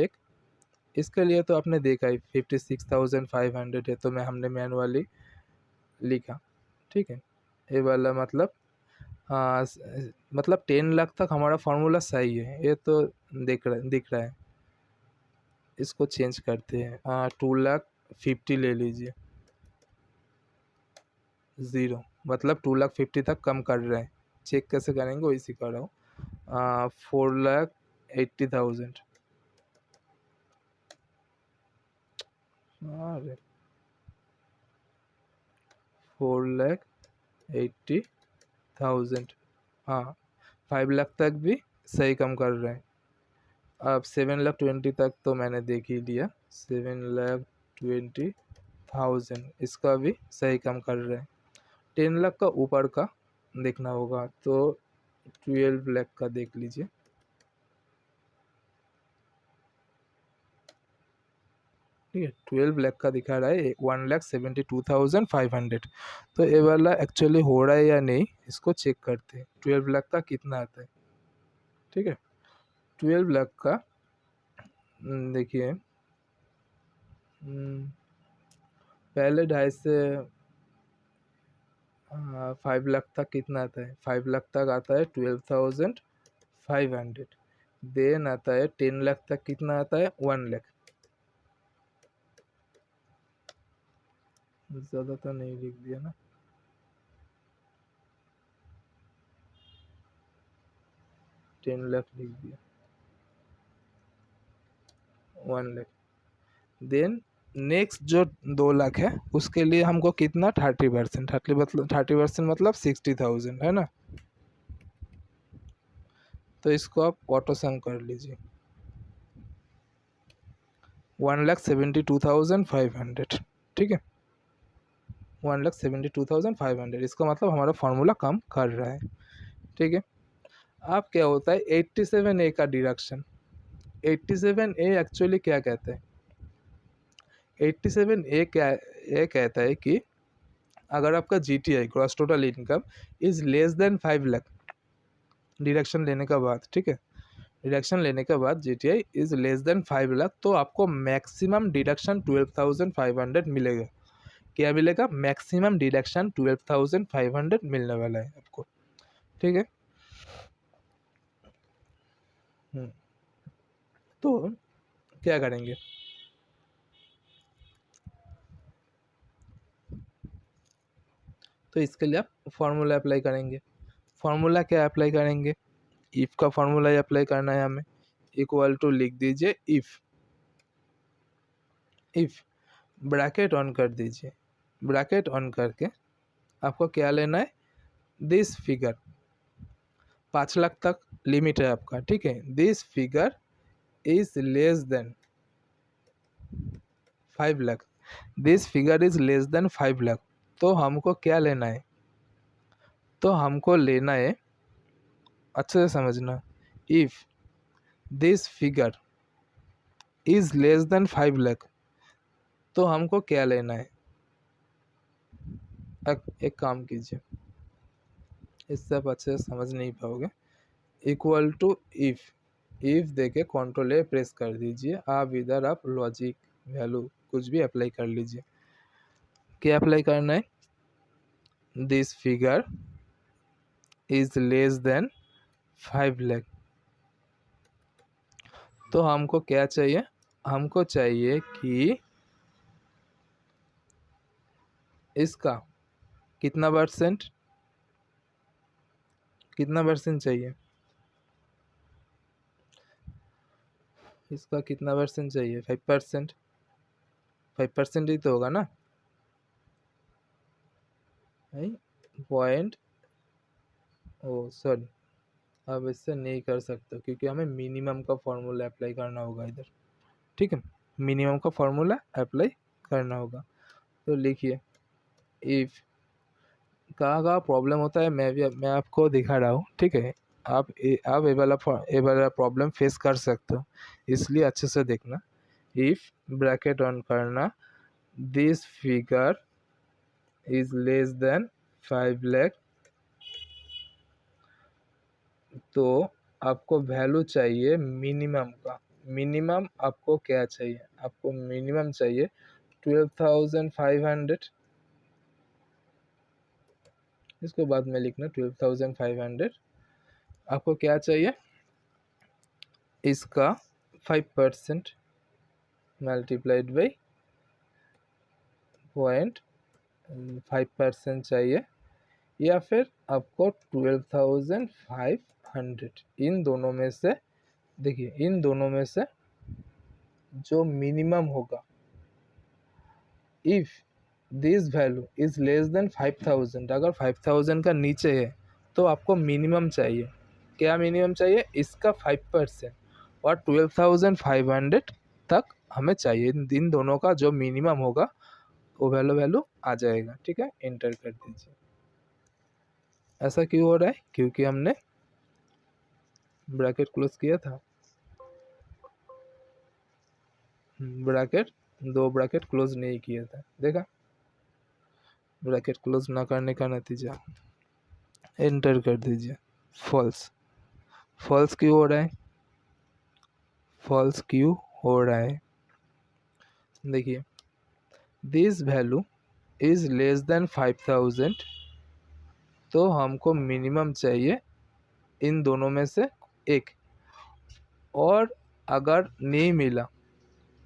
इसके लिए तो आपने देखा ही 56,500 है, तो हमने मैनुअली लिखा। ठीक है, ये वाला मतलब मतलब 10 लाख तक हमारा फॉर्मूला सही है, ये तो दिख रहा है। इसको चेंज करते हैं, 2,50,000 ले लीजिए। 0 मतलब 2,50,000 तक कम कर रहे हैं। चेक कैसे करेंगे वही सिखा रहा हूँ। 4,80,000। अरे 4,80,000, हाँ 5 लाख तक भी सही कम कर रहे हैं। अब 7,20,000 तक तो मैंने देख ही लिया, 7,20,000 इसका भी सही कम कर रहे हैं। 10 लाख का ऊपर का देखना होगा, तो 12 लाख का देख लीजिए। ठीक है, 12 लाख का दिखा रहा है 1,72,500। तो ये वाला एक्चुअली हो रहा है या नहीं, इसको चेक करते हैं। 12 लाख का कितना आता है? ठीक है, 12 लाख का देखिए, पहले 2.5 से 5 लाख तक कितना आता है? 5 लाख तक आता है 12,500। देन आता है 10 लाख तक कितना आता है? 1 लाख। ज़्यादा तो नहीं लिख दिया ना? $10 लाख लिख दिया, 1 लाख। देन नेक्स्ट जो 2 लाख है उसके लिए हमको कितना 30%, 30% मतलब 60,000 है ना? तो इसको आप ऑटो सम कर लीजिए, 1,72,500। ठीक है, 1,72,500, इसका मतलब हमारा फॉर्मूला काम कर रहा है। ठीक है, अब क्या होता है 87A का डिडक्शन। 87A एक्चुअली क्या कहता है? 87A क्या ये कहता है कि अगर आपका GTI gross total income is less than 5 lakh deduction लेने का बाद, ठीक है, डिडक्शन लेने के बाद GTI is less than 5 lakh, तो आपको मैक्सिमम डिडक्शन 12,500 मिलेगा। क्या मिलेगा? मैक्सिमम डिडक्शन 12,500 मिलने वाला है आपको। ठीक है, तो क्या करेंगे? तो इसके लिए आप फॉर्मूला अप्लाई करेंगे। फॉर्मूला क्या अप्लाई करेंगे? इफ़ का फॉर्मूला अप्लाई करना है हमें। इक्वल टू लिख दीजिए इफ़ ब्रैकेट ऑन कर दीजिए। ब्रैकेट ऑन करके आपको क्या लेना है? दिस फिगर 5 लाख तक लिमिट है आपका। ठीक है, this figure is less than 5 lakh, this figure is less than 5 lakh. तो हमको क्या लेना है? तो हमको लेना है, अच्छे से समझना, if this figure is less than 5 lakh, तो हमको क्या लेना है? एक काम कीजिए, इससे आप अच्छे से समझ नहीं पाओगे। इक्वल टू इफ देके कंट्रोल ए प्रेस कर दीजिए। आप इधर आप लॉजिक वैल्यू कुछ भी अप्लाई कर लीजिए। क्या अप्लाई करना है? This figure is less than 5 lakh. तो हमको क्या चाहिए? हमको चाहिए कि इसका कितना परसेंट चाहिए? इसका कितना परसेंट चाहिए? 5%। 5% ही तो होगा ना? पॉइंट, ओ सॉरी, अब इससे नहीं कर सकते क्योंकि हमें मिनिमम का फॉर्मूला अप्लाई करना होगा इधर। ठीक है, मिनिमम का फॉर्मूला अप्लाई करना होगा। तो लिखिए, इफ कहाँ प्रॉब्लम होता है मैं आपको दिखा रहा हूँ। ठीक है, आप ये वाला प्रॉब्लम फेस कर सकते हो, इसलिए अच्छे से देखना। इफ ब्रैकेट ऑन करना, this figure is less than 5 lakh, तो आपको वैल्यू चाहिए मिनिमम का। मिनिमम आपको क्या चाहिए? आपको मिनिमम चाहिए 12,500। इसको बाद में लिखना 12,500। आपको क्या चाहिए? इसका 5% मल्टीप्लाइड बाई 0.5% चाहिए, या फिर आपको 12,500। इन दोनों में से देखिए, इन दोनों में से जो मिनिमम होगा, if this value is less than 5,000, अगर 5,000 का नीचे है तो आपको मिनिमम चाहिए। क्या मिनिमम चाहिए? इसका 5% और 12,500 तक हमें चाहिए। इन दोनों का जो मिनिमम होगा वो वैल्यू आ जाएगा। ठीक है, एंटर कर दीजिए। ऐसा क्यों हो रहा है? क्योंकि हमने ब्रैकेट क्लोज किया था। ब्रैकेट, दो ब्रैकेट क्लोज नहीं किया था, देखा? ब्रैकेट क्लोज ना करने का नतीजा, एंटर कर दीजिए। फॉल्स। फॉल्स क्यों हो रहा है? फॉल्स क्यों हो रहा है? देखिए, this value is less than 5,000, तो हमको मिनिमम चाहिए इन दोनों में से एक। और अगर नहीं मिला,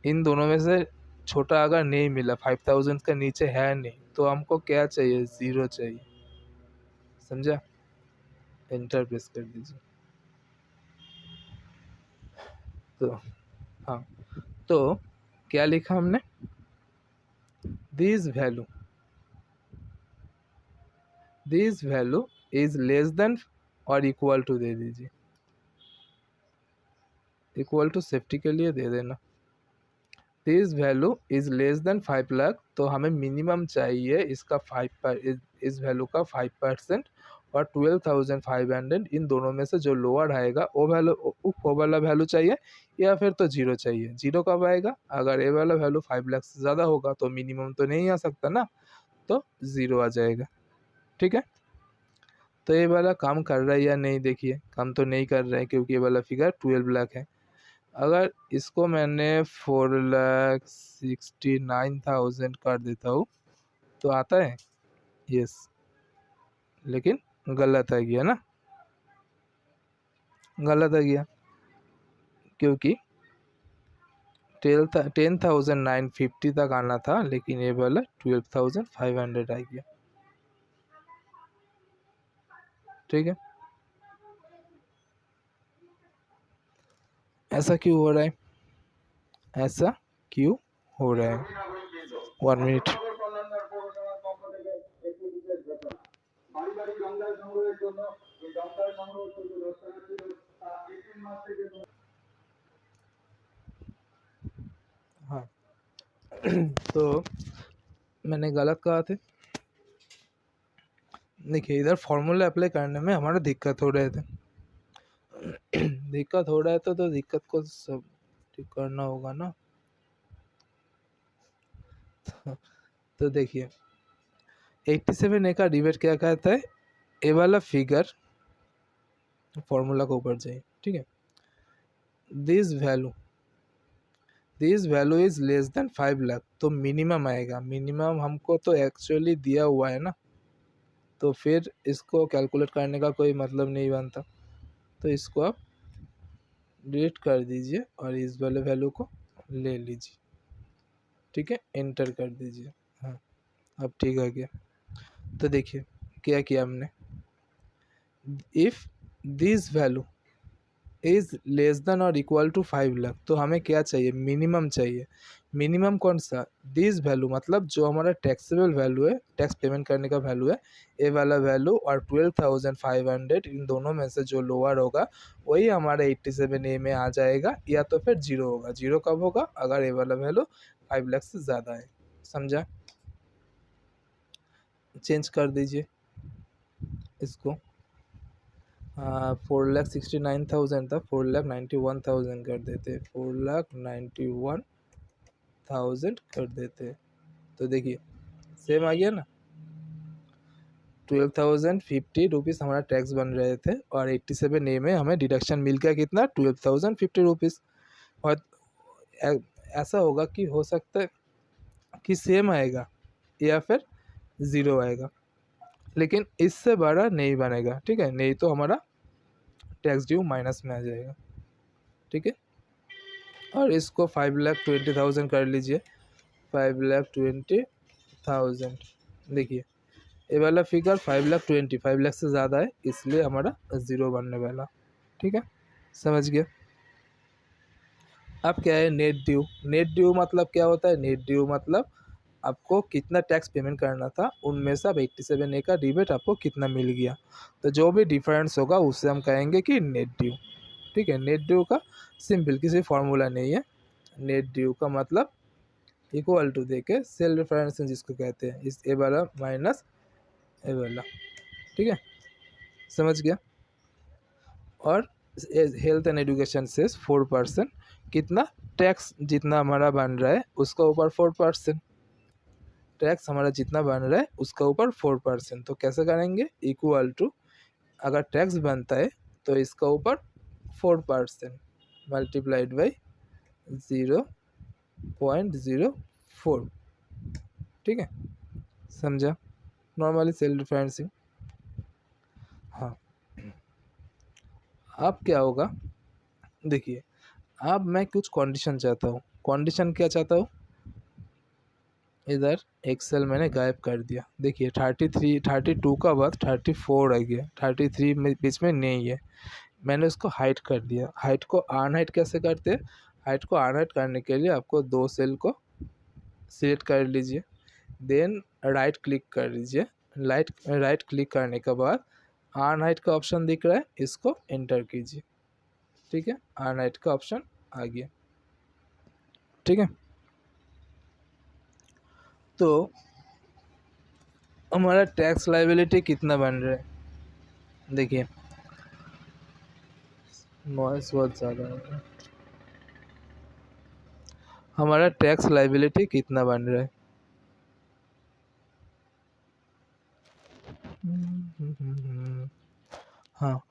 इन दोनों में से छोटा अगर नहीं मिला, 5,000 का नीचे है नहीं, तो हमको क्या चाहिए? 0 चाहिए। समझा? एंटर प्रेस कर दीजिए। तो हाँ, तो क्या लिखा हमने? This value is less than और इक्वल टू दे दीजिए। इक्वल टू सेफ्टी के लिए दे देना। This value is less than 5 lakh, तो हमें मिनिमम चाहिए इसका इस वैल्यू का 5% और 12,500। इन दोनों में से जो लोअर आएगा वो वाला वैल्यू चाहिए, या फिर तो 0 चाहिए। 0 कब आएगा? अगर ये वाला वैल्यू 5 लाख से ज़्यादा होगा तो मिनिमम तो नहीं आ सकता ना, तो 0 आ जाएगा। ठीक है, तो ये वाला काम कर रहा है या नहीं? देखिए, काम तो नहीं कर रहा है क्योंकि ये वाला फिगर 12 लाख है। अगर इसको मैंने 4,69,000 कर देता हूँ तो आता है? यस, लेकिन गलत आ गया ना, गलत आ गया क्योंकि 10,950 तक आना था, लेकिन ये वाला 12,500 आ गया। ठीक है, ऐसा क्यों हो रहा है? ऐसा क्यों हो रहा है? 1 मिनट। हाँ, तो मैंने गलत कहा था। देखिए, इधर फॉर्मूला अप्लाई करने में हमारा दिक्कत हो रहे थे। दिक्कत हो रहा है तो दिक्कत को सब ठीक करना होगा ना। तो देखिए 87A का डिबेट क्या कहता है, ए वाला फिगर फॉर्मूला के ऊपर जाइए, ठीक है। This value is less than 5 lakh, तो मिनिमम आएगा। मिनिमम हमको तो एक्चुअली दिया हुआ है ना, तो फिर इसको कैलकुलेट करने का कोई मतलब नहीं बनता। तो इसको आप डिलीट कर दीजिए और इस वाले वैल्यू को ले लीजिए, ठीक है, एंटर कर दीजिए। हाँ, अब ठीक है गया। तो देखिए क्या किया हमने, if this value is less than और इक्वल टू 5 लाख, तो हमें क्या चाहिए, मिनिमम चाहिए। मिनिमम कौन सा, दिस वैल्यू मतलब जो हमारा टैक्सेबल वैल्यू है, टैक्स पेमेंट करने का वैल्यू है, ए वाला वैल्यू और 12,500, इन दोनों में से जो लोअर होगा वही हमारा 87A में आ जाएगा, या तो फिर जीरो होगा। जीरो कब होगा, अगर ए वाला वैल्यू 5 लाख से ज़्यादा है। समझा, चेंज कर दीजिए इसको। 4,69,000 था, 4,91,000 कर देते, 4,91,000 कर देते। तो देखिए सेम आ गया ना, 12,050 रुपीज़ हमारा टैक्स बन रहे थे और 87A में हमें डिडक्शन मिल गया कितना, 12,050 रुपीज़। और ऐसा होगा कि हो सकता है कि सेम आएगा या फिर ज़ीरो आएगा, लेकिन इससे बड़ा नहीं बनेगा, ठीक है, नहीं तो हमारा टैक्स ड्यू माइनस में आ जाएगा, ठीक है। और इसको 5,20,000 कर लीजिए, 5,20,000। देखिए ये वाला फिगर 5 लाख से ज़्यादा है, इसलिए हमारा ज़ीरो बनने वाला, ठीक है, समझ गया। अब क्या है, नेट ड्यू। नेट ड्यू मतलब क्या होता है, नेट ड्यू मतलब आपको कितना टैक्स पेमेंट करना था, उनमें से अब 87A का रिबेट आपको कितना मिल गया, तो जो भी डिफरेंस होगा उससे हम कहेंगे कि नेट ड्यू, ठीक है। नेट ड्यू का सिंपल किसी फार्मूला नहीं है। नेट ड्यू का मतलब इक्वल टू देके सेल रेफरेंस जिसको कहते हैं, इस ए वाला माइनस ए वाला, ठीक है, समझ गया। और हेल्थ एंड एजुकेशन से 4%, कितना टैक्स जितना हमारा बन रहा है उसका ऊपर 4%, टैक्स हमारा जितना बन रहा है उसका ऊपर 4%। तो कैसे करेंगे, इक्वल टू, अगर टैक्स बनता है तो इसका ऊपर 4% मल्टीप्लाइड बाई 0.04, ठीक है, समझा, नॉर्मली सेल डिफरेंसिंग। हाँ, अब क्या होगा, देखिए अब मैं कुछ कंडीशन चाहता हूँ। कंडीशन क्या चाहता हूँ, इधर एक्सेल मैंने गायब कर दिया। देखिए 32 का बाद 34 आ गया, 33 में बीच में नहीं है, मैंने उसको हाइड कर दिया। हाइट को अनहाइड कैसे करते हैं, हाइट को अनहाइड करने के लिए आपको दो सेल को सिलेक्ट कर लीजिए, देन राइट क्लिक कर लीजिए। राइट क्लिक करने के बाद अनहाइड का ऑप्शन दिख रहा है, इसको एंटर कीजिए, ठीक है, अनहाइड का ऑप्शन आ गया, ठीक है। तो हमारा टैक्स लायबिलिटी कितना बन रहा है, देखिए नॉइस बहुत ज़्यादा है। हमारा टैक्स लायबिलिटी कितना बन रहा है, हाँ,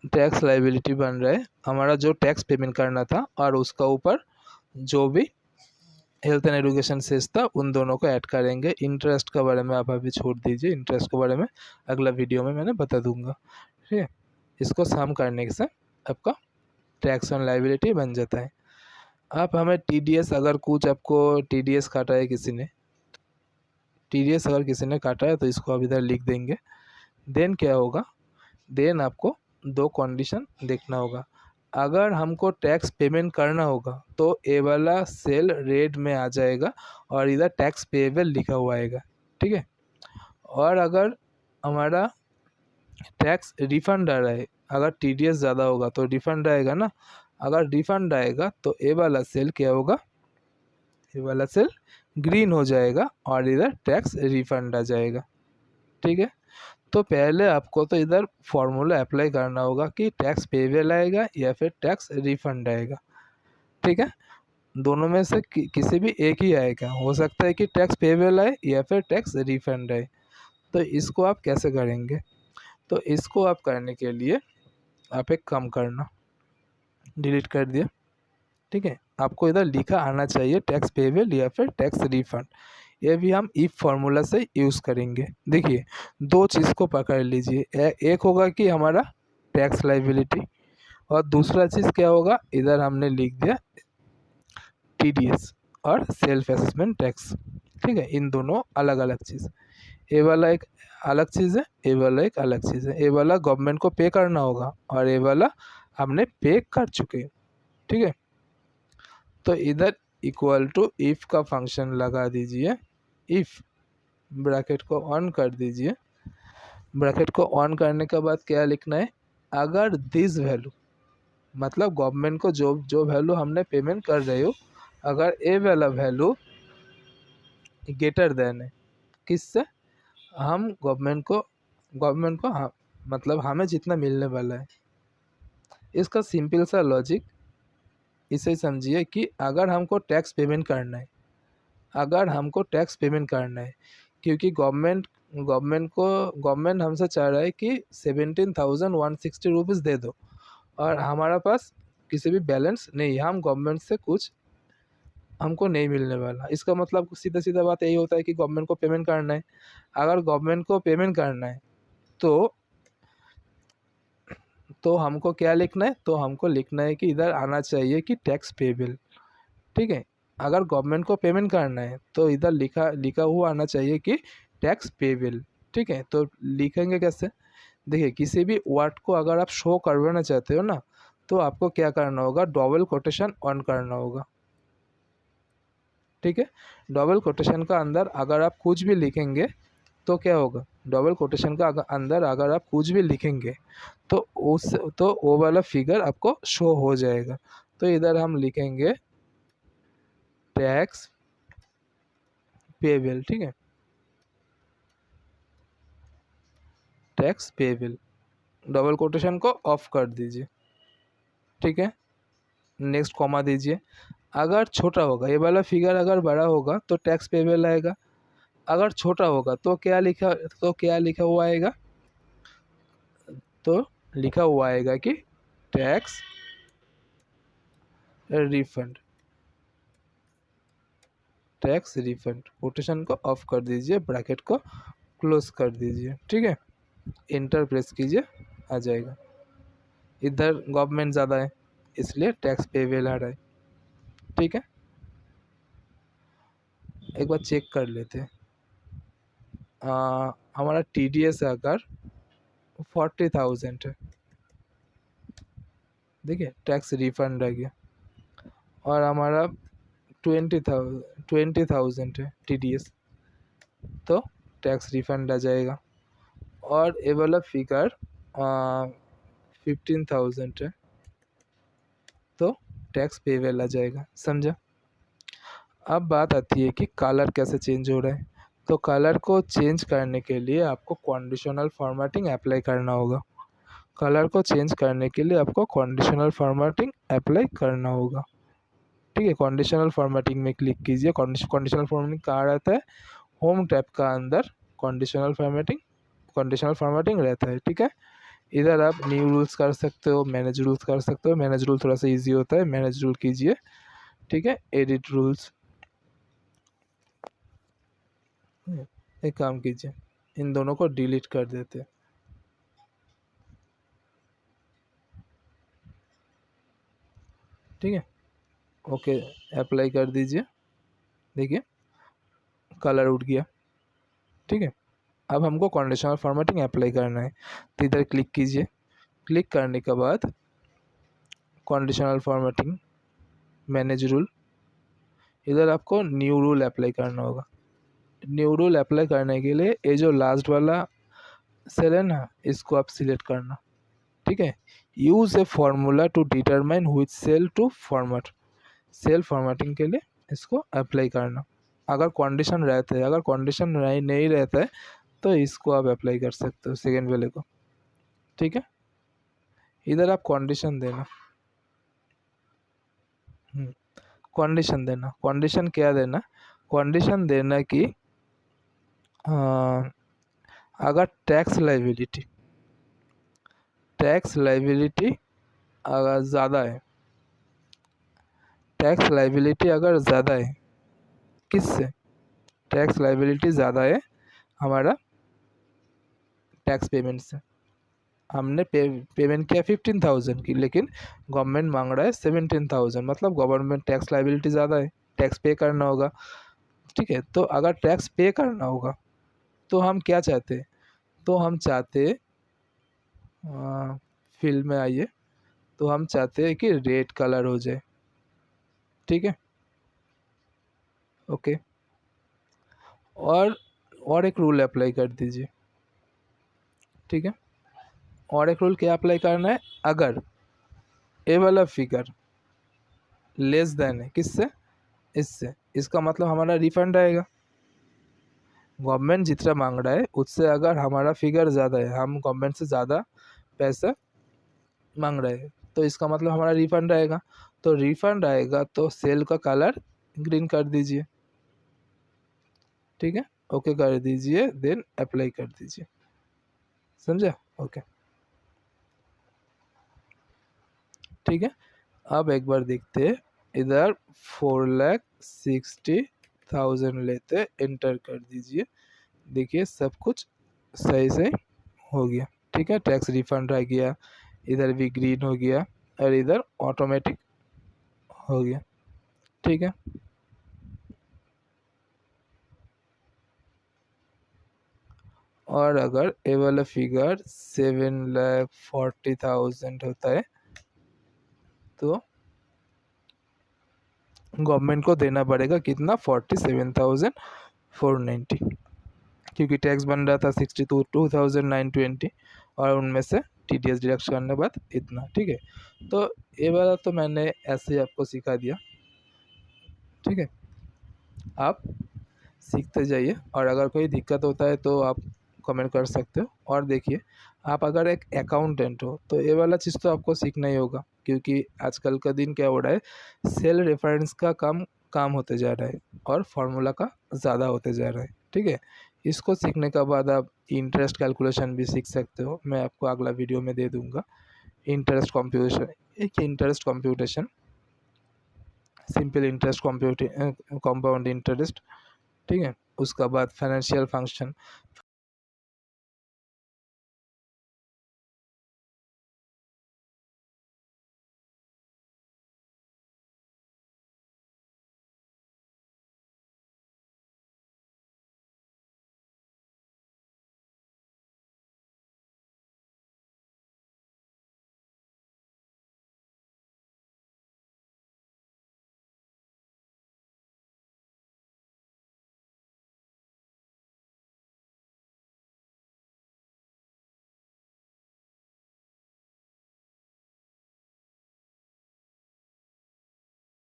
टैक्स लायबिलिटी बन रहा है हमारा जो टैक्स पेमेंट करना था, और उसका ऊपर जो भी हेल्थ एंड एजुकेशन सेस था उन दोनों को ऐड करेंगे। इंटरेस्ट के बारे में आप अभी छोड़ दीजिए, इंटरेस्ट के बारे में अगला वीडियो में मैंने बता दूंगा, ठीक है। इसको सम करने से आपका टैक्स ऑन लायबिलिटी बन जाता है। आप हमें TDS, अगर कुछ आपको TDS काटा है किसी ने, TDS अगर किसी ने काटा है तो इसको आप इधर लिख देंगे। देन क्या होगा, देन आपको दो कंडीशन देखना होगा। अगर हमको टैक्स पेमेंट करना होगा तो ए वाला सेल रेड में आ जाएगा और इधर टैक्स पेएबल लिखा हुआ आएगा, ठीक है। और अगर हमारा टैक्स रिफंड आ रहा है, अगर TDS ज़्यादा होगा तो रिफंड आएगा ना, अगर रिफंड आएगा तो ए वाला सेल क्या होगा, ये वाला सेल ग्रीन हो जाएगा और इधर टैक्स रिफंड आ जाएगा, ठीक है। तो पहले आपको तो इधर फॉर्मूला अप्लाई करना होगा कि टैक्स पेबल आएगा या फिर टैक्स रिफंड आएगा। ठीक है, दोनों में से किसी भी एक ही आएगा। हो सकता है कि टैक्स पेबल आए या फिर टैक्स रिफंड आए। तो इसको आप कैसे करेंगे? तो इसको आप करने के लिए आप एक काम करना, डिलीट कर दिया, ठीक है। आपको इधर लिखा आना चाहिए टैक्स पेबल या फिर टैक्स रिफंड। ये भी हम इफ फार्मूला से यूज़ करेंगे। देखिए, दो चीज़ को पकड़ लीजिए, एक होगा कि हमारा टैक्स लाइबिलिटी, और दूसरा चीज़ क्या होगा, इधर हमने लिख दिया टीडीएस और सेल्फ असेसमेंट टैक्स। ठीक है, इन दोनों अलग अलग चीज़। ए वाला एक अलग चीज़ है, ए वाला एक अलग चीज़ है। ए वाला गवर्नमेंट को पे करना होगा और ए वाला हमने पे कर चुके हैं। ठीक है, तो इधर इक्वल टू इफ़ का फंक्शन लगा दीजिए। इफ़ ब्रैकेट को ऑन कर दीजिए। ब्रैकेट को ऑन करने के बाद क्या लिखना है, अगर दिस वैल्यू, मतलब गवर्नमेंट को जो जो वैल्यू हमने पेमेंट कर रहे हो, अगर ए वाला वैल्यू ग्रेटर देन है किससे, हम गवर्नमेंट को हाँ, मतलब हमें जितना मिलने वाला है। इसका सिंपल सा लॉजिक इसे समझिए कि अगर हमको टैक्स पेमेंट करना है, अगर हमको टैक्स पेमेंट करना है, क्योंकि गवर्नमेंट हमसे चाह रहा है कि 17,160 रुपीज़ दे दो, और हमारा पास किसी भी बैलेंस नहीं है, हम गवर्नमेंट से कुछ हमको नहीं मिलने वाला। इसका मतलब सीधा सीधा बात यही होता है कि गवर्नमेंट को पेमेंट करना है। अगर गवर्नमेंट को पेमेंट करना है तो हमको क्या लिखना है, तो हमको लिखना है कि इधर आना चाहिए कि टैक्स पेबल। ठीक है, अगर गवर्नमेंट को पेमेंट करना है तो इधर लिखा हुआ आना चाहिए कि टैक्स पेबल। ठीक है, तो लिखेंगे कैसे? देखिए, किसी भी वर्ड को अगर आप शो करवाना चाहते हो ना, तो आपको क्या करना होगा, डबल कोटेशन ऑन करना होगा। ठीक है, डबल कोटेशन का अंदर अगर आप कुछ भी लिखेंगे तो क्या होगा, डबल कोटेशन का अंदर अगर आप कुछ भी लिखेंगे तो वो वाला फिगर आपको शो हो जाएगा। तो इधर हम लिखेंगे टैक्स पेबल। ठीक है, टैक्स पेबल, डबल कोटेशन को ऑफ कर दीजिए। ठीक है, नेक्स्ट कॉमा दीजिए। अगर छोटा होगा, ये वाला फिगर अगर बड़ा होगा तो टैक्स पेबल आएगा, अगर छोटा होगा तो क्या लिखा हुआ आएगा, तो लिखा हुआ आएगा कि tax refund. Tax refund, quotation को ऑफ कर दीजिए, ब्रैकेट को क्लोज कर दीजिए। ठीक है, इंटर प्रेस कीजिए, आ जाएगा। इधर गवर्नमेंट ज़्यादा है इसलिए टैक्स पेबल आ रहा है। ठीक है, एक बार चेक कर लेते हैं। हमारा TDS अगर 40,000 है, देखिए टैक्स रिफंड आ गया, और हमारा 20,000 है TDS, तो टैक्स रिफंड आ जाएगा। और ये वाला फिगर 15,000 है, तो टैक्स पेबल आ जाएगा। समझा? अब बात आती है कि कलर कैसे चेंज हो रहा है। तो कलर को चेंज करने के लिए आपको कंडीशनल फॉर्मेटिंग अप्लाई करना होगा। कलर को चेंज करने के लिए आपको कंडीशनल फॉर्मेटिंग अप्लाई करना होगा। ठीक है, कंडीशनल फॉर्मेटिंग में क्लिक कीजिए। कंडीशनल फॉर्मेटिंग कहाँ रहता है, होम टैब का अंदर कंडीशनल फॉर्मेटिंग रहता है। ठीक है, इधर आप न्यू रूल्स कर सकते हो, मैनेज रूल्स कर सकते हो। मैनेज रूल थोड़ा सा इजी होता है, मैनेज रूल कीजिए। ठीक है, एडिट रूल्स, एक काम कीजिए, इन दोनों को डिलीट कर देते हैं। ठीक है, ओके, अप्लाई कर दीजिए। देखिए कलर उठ गया। ठीक है, अब हमको कंडीशनल फॉर्मेटिंग अप्लाई करना है, तो इधर क्लिक कीजिए। क्लिक करने के बाद कंडीशनल फॉर्मेटिंग, मैनेज रूल, इधर आपको न्यू रूल अप्लाई करना होगा। न्यू रूल अप्लाई करने के लिए ये जो लास्ट वाला सेल है ना, इसको आप सिलेक्ट करना। ठीक है, use a formula to determine which cell to format, cell formatting के लिए इसको अप्लाई करना। अगर कंडीशन रहता है, अगर कंडीशन नहीं रहता है तो इसको आप अप्लाई कर सकते हो, सेकेंड वाले को। ठीक है, इधर आप कंडीशन देना। कंडीशन देना, कंडीशन क्या देना, कंडीशन देना कि अगर टैक्स लाइबिलिटी अगर ज़्यादा है, टैक्स लाइबिलिटी अगर ज़्यादा है, किससे, टैक्स लाइबिलिटी ज़्यादा है हमारा टैक्स पेमेंट से। हमने पेमेंट किया 15,000 की, लेकिन गवर्नमेंट मांग रहा है 17,000, मतलब गवर्नमेंट टैक्स लाइबिलिटी ज़्यादा है, टैक्स पे करना होगा। ठीक है, तो अगर टैक्स पे करना होगा तो हम क्या चाहते हैं, तो हम चाहते फिल में आइए, तो हम चाहते हैं कि रेड कलर हो जाए। ठीक है, ओके। और एक रूल अप्लाई कर दीजिए। ठीक है, और एक रूल क्या अप्लाई करना है, अगर ए वाला फिगर लेस देन है किससे, इससे, इसका मतलब हमारा रिफंड आएगा। गवर्नमेंट जितना मांग रहा है उससे अगर हमारा फिगर ज़्यादा है, हम गवर्नमेंट से ज़्यादा पैसा मांग रहे हैं, तो इसका मतलब हमारा रिफंड आएगा। तो रिफंड आएगा तो सेल का कलर ग्रीन कर दीजिए। ठीक है, ओके कर दीजिए, देन अप्लाई कर दीजिए। समझा, ओके। ठीक है, अब एक बार देखते हैं, इधर 4,60,000 लेते, एंटर कर दीजिए। देखिए सब कुछ सही से हो गया। ठीक है, टैक्स रिफंड आ गया, इधर भी ग्रीन हो गया, और इधर ऑटोमेटिक हो गया। ठीक है, और अगर ए वाला फिगर 7,40,000 होता है तो गवर्नमेंट को देना पड़ेगा कितना, 47,490, क्योंकि टैक्स बन रहा था 62,920, और उनमें से TDS डिडक्ट करने के बाद इतना। ठीक है, तो ये वाला तो मैंने ऐसे ही आपको सिखा दिया। ठीक है, आप सीखते जाइए, और अगर कोई दिक्कत होता है तो आप कमेंट कर सकते हो। और देखिए, आप अगर एक अकाउंटेंट हो तो ये वाला चीज़ तो आपको सीखना ही होगा, क्योंकि आजकल का दिन क्या हो रहा है, सेल रेफरेंस का काम होते जा रहा है और फार्मूला का ज़्यादा होते जा रहा है। ठीक है, इसको सीखने के बाद आप इंटरेस्ट कैलकुलेशन भी सीख सकते हो, मैं आपको अगला वीडियो में दे दूँगा। Interest computation, simple interest compound interest. ठीक है, उसका बाद फाइनेंशियल फंक्शन,